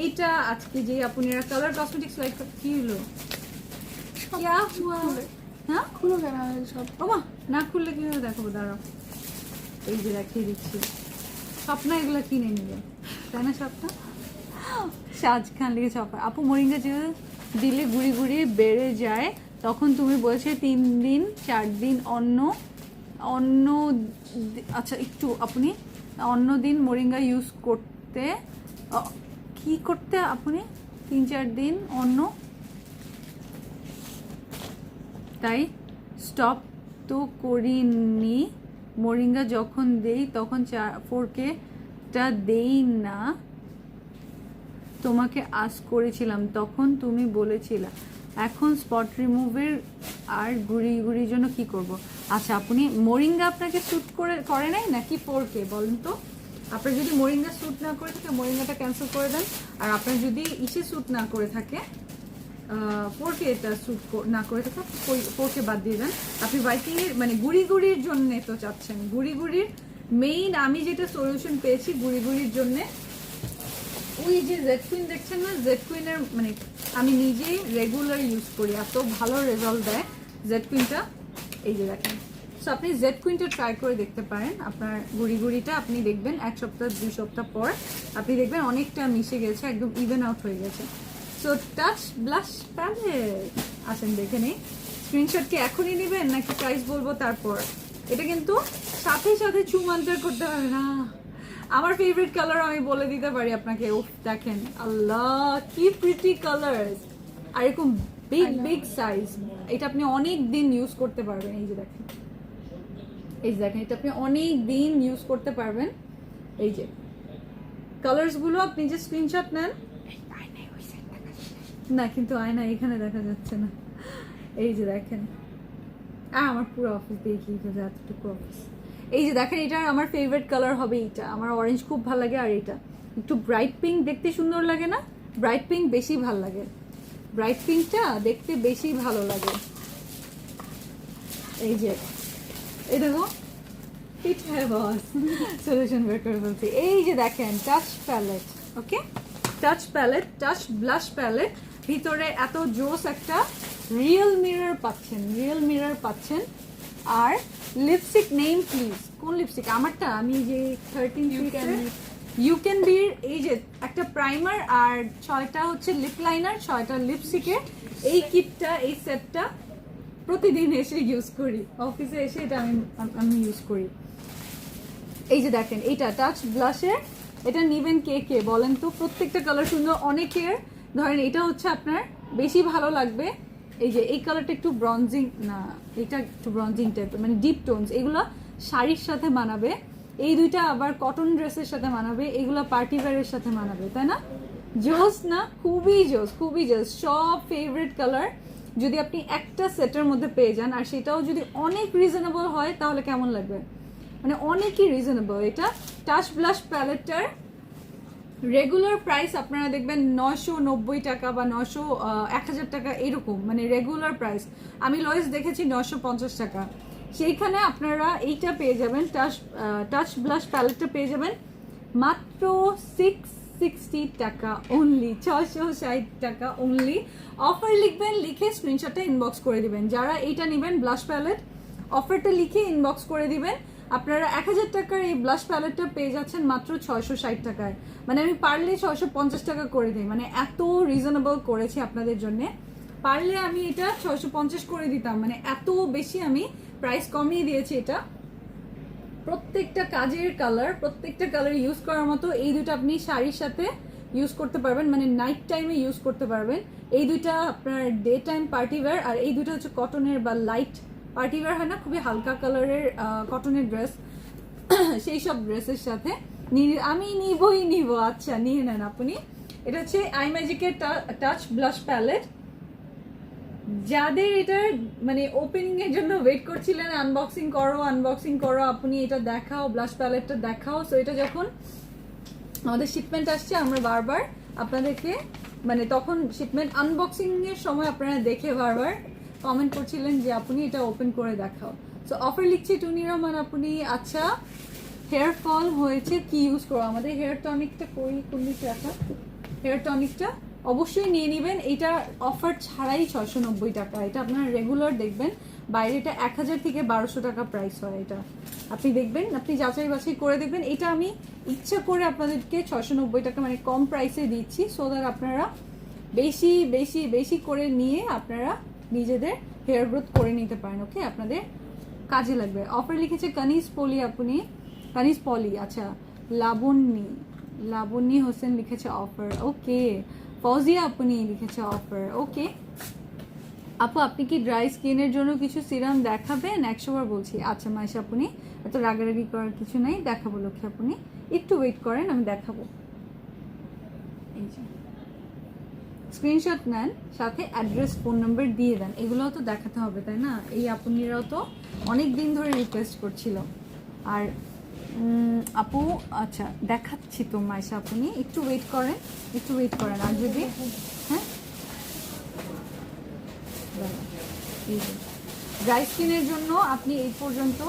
A: এইটা আজকে যে আপনারা কালার কসমেটিক্স লাইক কি হলো, क्या हुआ? হ্যাঁ
B: খুলো কেন সব?
A: ওমা, না খুললে কিভাবে দেখাবো, দাঁড়াও এই যে দেখিয়ে দিচ্ছি। স্বপ্না এগুলো কিনে নিবে, তাই না স্বপ্না? সাজ খান লিখেছে অফার, আপু মোরিঙ্গা জেল দিলে গুড়ি গুড়ি বেড়ে যায়, তখন তুমি বলছে 3 দিন 4 দিন অন্য অন্য আচ্ছা একটু আপনি অন্য দিন মোরিঙ্গা ইউজ করতে, কি করতে আপনি 3-4 দিন অন্য, তাই স্টপ তো করিনি। মোরিঙ্গা যখন দেই তখন 4K-টা দেই না, তোমাকে আজ করেছিলাম তখন তুমি বলেছিলে এখন স্পট রিমুভের আর গুড়ি গুড়ির জন্য কি করব। আচ্ছা আপনি মোরিঙ্গা আপনাকে স্যুট করে নাই নাকি 4K বলেন তো? আপনার যদি মোরিঙ্গা স্যুট না করে থাকে মোরিঙ্গাটা ক্যান্সেল করে দেন, আর আপনার যদি ইসে স্যুট না করে থাকে 4K-টা স্যুট না করে থাকে 4K বাদ দিয়ে দেন। আপনি হোয়াইটিং এর মানে গুড়ি গুড়ির জন্য তো চাচ্ছেন, গুড়ি গুড়ির মেইন আমি যেটা সলিউশন পেয়েছি গুড়ি গুড়ির জন্য, ওই যে জেড কুইন দেখছেন না, জেড কুইনের মানে আমি নিজেই রেগুলার ইউজ করি, এত ভালো রেজাল্ট দেয় জেড কুইনটা। এই যে দেখেন, সো আপনি জেড কুইনটা ট্রাই করে দেখতে পারেন। আপনার গুড়ি গুড়িটা আপনি দেখবেন 1 সপ্তাহ 2 সপ্তাহ পর আপনি দেখবেন অনেকটা মিশে গেছে, একদম ইভেন আউট হয়ে গেছে। সো টাচ ব্লাশ প্যালেট আসেন দেখে নিই। স্ক্রিনশট কি এখনই নেবেন নাকি প্রাইস বলবো তারপর? এটা কিন্তু সাথে সাথে চুমান্টার করতে হবে না। আমার ফেভারিট কালার আমি বলে দিতে পারি আপনাকে। উফ দেখেন, আল্লাহ কি প্রিটি কালার, আর এরকম বিগ বিগ সাইজ। এটা আপনি অনেক দিন ইউজ করতে পারবেন। এই যে দেখেন, এই যে দেখেন, এটা আপনি অনেক দিন ইউজ করতে পারবেন। এই যে কালার্স গুলো আপনি যে স্ক্রিনশট নেন না, কিন্তু আয়না এখানে দেখা যাচ্ছে না। এই যে দেখেন, আর আমার পুরো অফিস দেখি এতটুকু অফিস। এই যে দেখেন, এটা আমার ফেভারিট কালার হবে এইটা, আমার অরেঞ্জ খুব ভালো লাগে। আর এটা একটু ব্রাইট পিঙ্ক দেখতে সুন্দর লাগে না? ব্রাইট পিঙ্ক বেশি ভালো লাগে, ব্রাইট পিঙ্কটা দেখতে বেশি ভালো লাগে। এই যে এই দেখো, সলিউশন বের করে বলছি। এই যে দেখেন touch palette, okay touch palette, touch blush palette, ভিতরে এত জোস একটা রিয়েল মিরর পাচ্ছেন, রিয়েল মিরর পাচ্ছেন। আর লিপস্টিক নেম প্লিজ, কোন লিপস্টিক? আমারটা আমি যে 13 ইউ ক্যান বির, এই যে একটা প্রাইমার আর 6টা হচ্ছে লিপ লাইনার, 6টা লিপস্টিকের এই কিটটা, এই সেটটা প্রতিদিন এসে ইউজ করি, অফিসে এসে এটা আমি ইউজ করি। এই যে দেখেন, এইটা টাচ ব্লাশের, এটা নিবেন কে কে বলেন তো? প্রত্যেকটা কালার সুন্দর, অনেকের ধরেন এটা হচ্ছে আপনার বেশি ভালো লাগবে। এই যে এই কালারটা একটু ব্রঞ্জিং, না এটা একটু ব্রঞ্জিং টাইপের মানে ডিপ টোনস, এগুলো শাড়ির সাথে মানাবে। এই দুইটা আবার কটন ড্রেসের সাথে মানাবে, এগুলো পার্টি ওয়্যারের সাথে মানাবে, তাই না? জোস না? খুবই জোস, খুবই জোস, সব ফেভারিট কালার যদি আপনি একটা সেটের মধ্যে পেয়ে যান, আর সেটাও যদি অনেক রিজনেবল হয় তাহলে কেমন লাগবে, মানে অনেকই রিজনেবল। এটা টাচ ব্লাশ প্যালেটটার রেগুলার প্রাইস আপনারা দেখবেন 990 টাকা বা 1000 টাকা এরকম, মানে রেগুলার প্রাইস। আমি লোয়েস্ট দেখেছি 950 টাকা। সেইখানে আপনারা এইটা পেয়ে যাবেন, টাচ ব্লাশ প্যালেটটা পেয়ে যাবেন মাত্র 660 টাকা অনলি, 660 টাকা অনলি। অফার লিখবেন, লিখে স্ক্রিনশটটা ইনবক্স করে দিবেন। যারা এইটা নেবেন ব্লাশ প্যালেট, অফারটা লিখে ইনবক্স করে দিবেন। আপনারা 1000 টাকার এই ব্লাশ প্যালেটটা পেয়ে যাচ্ছেন মাত্র 660 টাকায়। মানে আমি পারলে 650 টাকা করে দিই, মানে এত রিজনেবল করেছি আপনাদের জন্য। পারলে আমি এটা 650 করে দিতাম, মানে এত বেশি আমি প্রাইস কমিয়ে দিয়েছি এটা। প্রত্যেকটা কাজের কালার, প্রত্যেকটা কালার ইউজ করার মতো। এই দুটো আপনি শাড়ির সাথে ইউজ করতে পারবেন, মানে নাইট টাইমে ইউজ করতে পারবেন। এই দুইটা আপনার ডে টাইম পার্টি ওয়্যার, আর এই দুইটা হচ্ছে কটনের বা লাইট পার্টি ওয়্যার হয় না, খুবই হালকা কালারের কটনের ড্রেস, সেই সব ড্রেসের সাথে আমি নিব। আচ্ছা নিয়ে নেন আপনি। এটা হচ্ছে আই ম্যাজিকের টাচ ব্লাশ প্যালেট। যাদের এটার মানে ওপেনিং এর জন্য ওয়েট করছিলেন, আনবক্সিং করো আপনি, এটা দেখাও, ব্লাশ প্যালেটটা দেখাও। সো এটা যখন আমাদের শিপমেন্ট আসছে, আমরা বারবার আপনাদেরকে মানে তখন শিপমেন্ট আনবক্সিং এর সময় আপনারা দেখে বারবার কমেন্ট করছিলেন যে আপনি এটা ওপেন করে দেখাও। সো অফার লিখছে টুনি রহমান আপনি। আচ্ছা, হেয়ার ফল হয়েছে কি ইউজ করো? আমাদের হেয়ার টনিকটা কই, কোন দিকে রাখা? হেয়ার টনিকটা অবশ্যই নিয়ে নেবেন। এটা অফার ছাড়াই 690 টাকা। এটা আপনারা রেগুলার দেখবেন বাইরে এটা 1000 থেকে 1200 টাকা প্রাইস হয়। এটা আপনি দেখবেন, আপনি যাচাই বাছাই করে দেখবেন। এটা আমি ইচ্ছা করে আপনাদেরকে 690 টাকা মানে কম প্রাইসে দিচ্ছি, সো দ্যাট আপনারা বেশি বেশি বেশি করে নিয়ে আপনারা নিজেদের হেয়ার গ্রোথ করে নিতে পারেন। ওকে, আপনাদের কাজে লাগবে। অফার লিখেছে কানিজ পলি আপনি, কানিজ পলি। আচ্ছা, লাবণী হোসেন লিখেছে অফার। ওকে, ফৌজিয়া আপনি লিখেছে অফার। ওকে আপু, আপনি কি ড্রাই স্কিনের জন্য কিছু সিরাম দেখাবেন? 100 বার বলছি। আচ্ছা মাইশা আপনি, এত রাগারাগি করার কিছু নাই, দেখাবো লক্ষ্যে। আপনি একটু ওয়েট করেন, আমি দেখাবো। এই যে স্ক্রিনশট নেন, সাথে অ্যাড্রেস ফোন নাম্বার দিয়ে দেন। এগুলোও তো দেখাতে হবে তাই না? এই আপুনিরাও তো অনেক দিন ধরে রিকোয়েস্ট করছিল। আর আপু আচ্ছা দেখাচ্ছি তো মাইশা, আপনি একটু ওয়েট করেন, আর যদি হ্যাঁ ড্রাই স্কিনের জন্য আপনি এই পর্যন্ত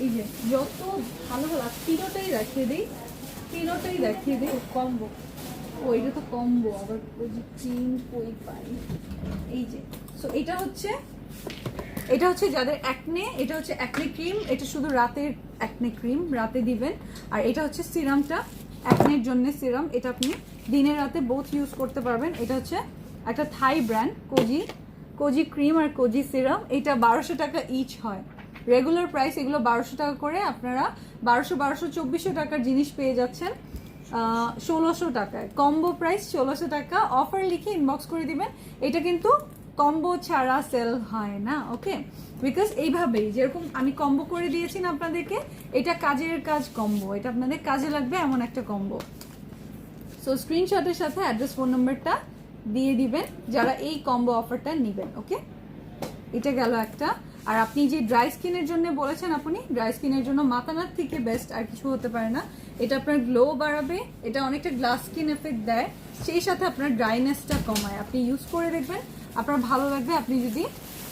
A: এই যে যত ভালো তিনোটাই দেখিয়ে দিই কম্বো। ও এটা তো কম্বো, আবার ওই যে ক্রিম কই পাই। এই যে সো এটা হচ্ছে যাদের অ্যাকনে, এটা হচ্ছে অ্যাকনে ক্রিম। এটা শুধু রাতের অ্যাকনে ক্রিম, রাতে দিবেন। আর এটা হচ্ছে সিরামটা, অ্যাকনের জন্য সিরাম। এটা আপনি দিনে রাতে বোথ ইউজ করতে পারবেন। এটা হচ্ছে একটা থাই ব্র্যান্ড কোজি ক্রিম আর কোজি সিরাম। এটা 1200 টাকা ইচ হয়। রেগুলার প্রাইস এগুলো 1200 টাকা করে, আপনারা 1200-2400 টাকার জিনিস পেয়ে যাচ্ছেন 1600 টাকায়। কম্বো প্রাইস 1600 টাকা। অফার লিখে ইনবক্স করে দিবেন। এটা কিন্তু কম্বো ছাড়া সেল হয় না। ওকে, বিকজ এইভাবেই যেরকম আমি কম্বো করে দিয়েছি না আপনাদেরকে, এটা কাজের কাজ কম্বো, এটা আপনাদের কাজে লাগবে এমন একটা কম্বো। সো স্ক্রিনশটের সাথে অ্যাড্রেস ফোন নাম্বারটা দিয়ে দিবেন যারা এই কম্বো অফারটা নেবেন। ওকে, এটা গেল একটা। আর আপনি যে ড্রাই স্কিনের জন্য বলেছেন, আপনি ড্রাই স্কিনের জন্য মাতানার থেকে বেস্ট আর কিছু হতে পারে না। এটা আপনার গ্লো বাড়াবে, এটা অনেকটা গ্লাস স্কিন এফেক্ট দেয়, সেই সাথে আপনার ড্রাইনেসটা কমায়। আপনি ইউজ করে দেখবেন, আপনার ভালো লাগবে। আপনি যদি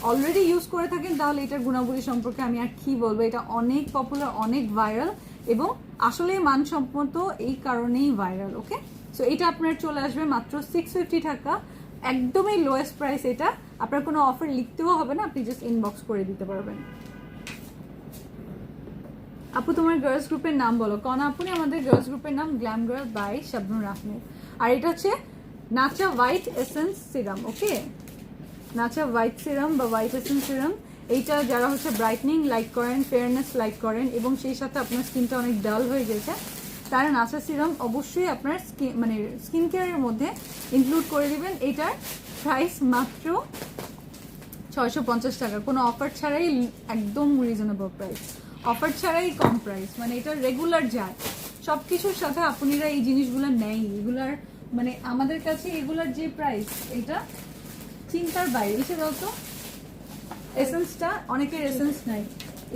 A: অলরেডি ইউজ করে থাকেন তাহলে এটার গুণাবলী সম্পর্কে আমি আর কি বলবো। এটা অনেক পপুলার, অনেক ভাইরাল, এবং আসলে মানসম্মত, এই কারণেই ভাইরাল। ওকে, সো এটা আপনার চলে আসবে মাত্র 650 টাকা, একদমই লোয়েস্ট প্রাইস। এটা আপনার কোনো অফার লিখতেও হবে না, আপনি জাস্ট ইনবক্স করে দিতে পারবেন। আপু তোমার গার্লস গ্রুপের নাম বলো। কনা আপনি, আমাদের গার্লস গ্রুপের নাম glam girl by Shabnur Ahmed. আর এটা হচ্ছে নাচা হোয়াইট এসেন্স সিরাম। ওকে, নাচা হোয়াইট সিরাম বা হোয়াইট এসেন্স সিরাম। এইটা যারা হচ্ছে ব্রাইটনিং লাইক করেন, ফেয়ারনেস লাইক করেন, এবং সেই সাথে আপনার স্কিনটা অনেক ডাল হয়ে গেছে, তারা নাচা সিরাম অবশ্যই আপনার স্কিন কেয়ারের মধ্যে ইনক্লুড করে দিবেন। এটার প্রাইস মাত্র 650 টাকা, কোনো অফার ছাড়াই, একদম রিজনেবল প্রাইস, অফার ছাড়াই কম প্রাইস। মানে এটা রেগুলার যায় সব কিছুর সাথে, আপনারা এই জিনিসগুলো নেই, এগুলার মানে আমাদের কাছে এগুলার যে প্রাইস, এটা চিন্তার বাইরে। এসে দাও তো এসেন্সটা, অনেকের এসেন্স নাই।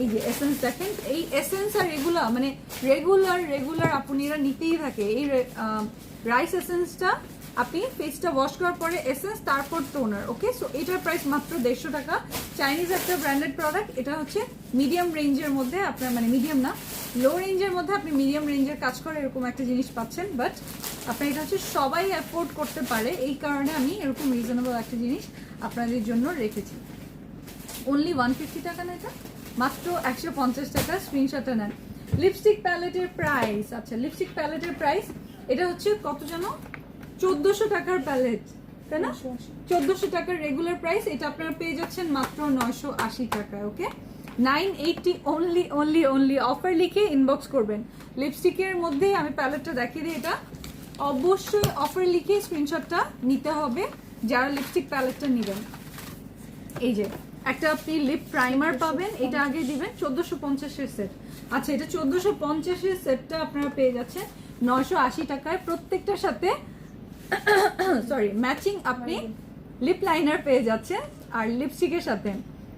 A: এই যে এসেন্স দেখেন, এই এসেন্স আর এগুলা মানে রেগুলার আপনারা নিতেই থাকে। এই রাইস এসেন্সটা আপনি ফেসটা ওয়াশ করার পরে এসেন্স, তারপর টোনার। ওকে, সো এটার প্রাইস মাত্র 150 টাকা। চাইনিজ একটা ব্র্যান্ডেড প্রোডাক্ট। এটা হচ্ছে মিডিয়াম রেঞ্জের মধ্যে, আপনার মানে মিডিয়াম না, লো রেঞ্জের মধ্যে আপনি মিডিয়াম রেঞ্জের কাজ করে এরকম একটা জিনিস পাচ্ছেন। বাট আপনার এটা হচ্ছে সবাই অ্যাফোর্ড করতে পারে, এই কারণে আমি এরকম রিজনেবল একটা জিনিস আপনাদের জন্য রেখেছি। অনলি 150 টাকা না, এটা মাত্র 150 টাকা। স্ক্রিনশটটা নেন। লিপস্টিক প্যালেটের প্রাইস, আচ্ছা লিপস্টিক প্যালেটের প্রাইস এটা হচ্ছে কত জানো? 1400 টাকার প্যালেট, তাই না? 1400 টাকার রেগুলার প্রাইস, এটা আপনারা পেয়ে যাচ্ছেন মাত্র 980 টাকায়। ওকে, 980 অনলি অনলি অনলি। অফার লিখে ইনবক্স করবেন। লিপস্টিকের মধ্যে আমি প্যালেটটা দেখিয়ে দিই। এটা অবশ্যই অফার লিখে স্ক্রিনশটটা নিতে হবে যারা লিপস্টিক প্যালেটটা নেবেন। এই যে একটা আপনি লিপ প্রাইমার পাবেন, এটা আগে দিবেন 1450 সেট। আচ্ছা, এটা 1450 সেটটা আপনারা পেয়ে যাচ্ছেন 980 টাকায়। প্রত্যেকটার সাথে সরি ম্যাচিং আপনি লিপ লাইনার পেয়ে যাচ্ছেন, আর লিপস্টিকের সাথে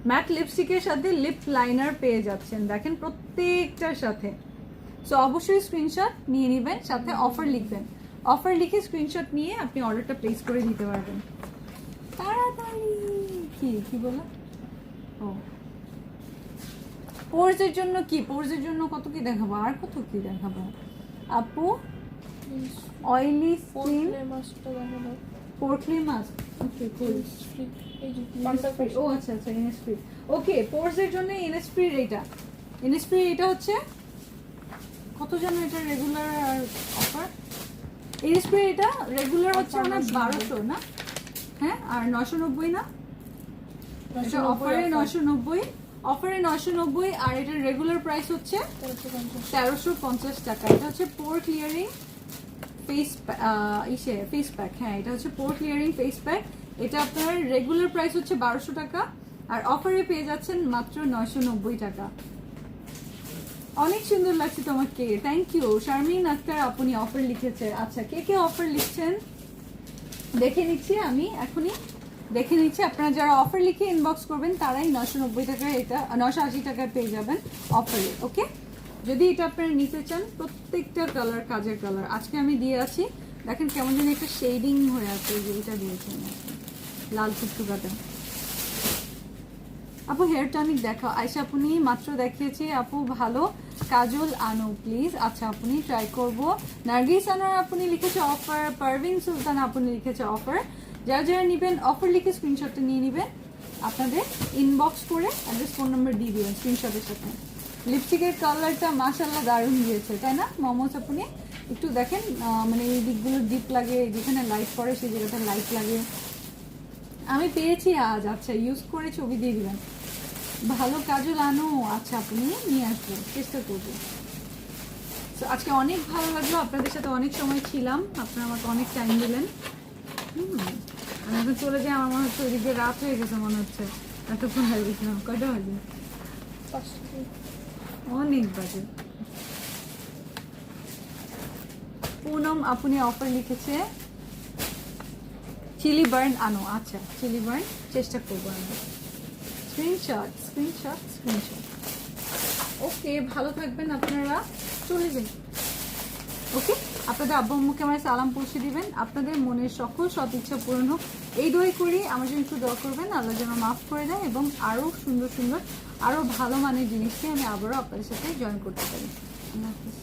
A: ম্যাট লিপস্টিকের সাথে লিপ লাইনার পেয়ে যাচ্ছেন। দেখেন প্রত্যেকটার সাথে। সো অবশ্যই স্ক্রিনশট নিয়ে নেবেন, সাথে অফার লিখবেন। অফার লিখে স্ক্রিনশট নিয়ে আপনি অর্ডারটা প্লেস করে দিতে পারবেন তাড়াতাড়ি। কি বলো? ও পোর্সের জন্য কি, পোর্সের জন্য কত কি দেখাবো, আর কত কি দেখাবো আপু? অয়েলি স্কিন পোর্টলি মাস্ক। Okay cool. ও আচ্ছা আচ্ছা, ইনস্প্রি। ওকে, পোর্সের জন্য ইনস্প্রি। এটা হচ্ছে কত জানো এটা রেগুলার আর অফার? ইনস্প্রি এটা রেগুলার হচ্ছে মানে 1200 না? হ্যাঁ, আর 990 না? এটা অফারে 990, অফারে 990, আর এটার রেগুলার প্রাইস হচ্ছে 1350 টাকা। এটা হচ্ছে পোর ক্লিয়ারিং ফেস প্যাক। হ্যাঁ, এটা হচ্ছে পোর ক্লিয়ারিং ফেস প্যাক। এটা আপনার রেগুলার প্রাইস হচ্ছে 1200 টাকা, আর অফারে পেয়ে যাচ্ছেন মাত্র 990 টাকা। অনেক সুন্দর লাগছে তোমাকে, থ্যাংক ইউ। শারমিন আক্তার আপনি অফার লিখেছে। আচ্ছা, কে কে অফার লিখছেন দেখে নিচ্ছি আমি এখনই, দেখে নিচ্ছি। আপনারা যারা অফার লিখে ইনবক্স করবেন তারাই 990 টাকায়, এটা 980 টাকায় পেয়ে যাবেন অফারে। ওকে, যদি এটা আপনারা নিতে চান, প্রত্যেকটা কালার কাজের কালার আজকে আমি দিয়ে আছি। দেখেন কেমন যেন একটা শেডিং হয়ে আছে, যে এটা দিয়েছেন লাল টুকটুকাটা। আপু হেয়ার টনিক দেখাও। আয়সা আপনি মাত্র দেখিয়েছি আপু, ভালো কাজল আনো প্লিজ। আচ্ছা, আপনি ট্রাই করব। নার্গিস আনোয়ার আপনি লিখেছে অফার। পারভিন সুলতান আপনি লিখেছে অফার। যারা যারা নেবেন অফার লিখে স্ক্রিনশটটা নিয়ে নেবেন, আপনাদের ইনবক্স করে অ্যাড্রেস ফোন নাম্বার দিয়ে দিবেন স্ক্রিনশটের সাথে। লিপস্টিকের কালারটা মাশাআল্লাহ দারুণ দিয়েছে, তাই না মোমোস? আপনি একটু দেখেন, মানে এই দিকগুলো ডিপ লাগে, যেখানে লাইট পড়ে সেই জায়গাটা লাইট লাগে। আমি পেয়েছি আজ। আচ্ছা, ইউজ করে ছবি দিয়ে দিবেন। ভালো কাজল আনো। আচ্ছা, আপনি নিয়ে আসবো, চেষ্টা করবো। তো আজকে অনেক ভালো লাগলো, আপনাদের সাথে অনেক সময় ছিলাম, আপনারা আমাকে অনেক টাইম দিলেন। আমি এখন চলে যাই, আমার মনে হচ্ছে ওইদিকে রাত হয়ে গেছে মনে হচ্ছে, এতক্ষণ হয়ে গেছিলাম। কয়টা বাজে? অনেক বাজে। পুনম আপনি অফার লিখেছে চিলি বার্ন আনো। আচ্ছা, চিলি বার্ন চেষ্টা করবো আমি। স্ক্রিনশট। ওকে, ভালো থাকবেন আপনারা, চলে যান। ওকে, আপনাদের আব্বু আম্মুকে আমার সালাম পৌঁছে দিবেন। আপনাদের মনের সকল সৎ ইচ্ছা পূরণ হোক এই দোয়াই করি। আমার জন্য একটু দোয়া করবেন, আল্লাহ যেন মাফ করে দেয় এবং আরও সুন্দর সুন্দর আরও ভালো মানের জিনিসকে আমি আবারও আপনাদের সাথে জয়েন করতে পারি। আল্লাহ হাফিজ।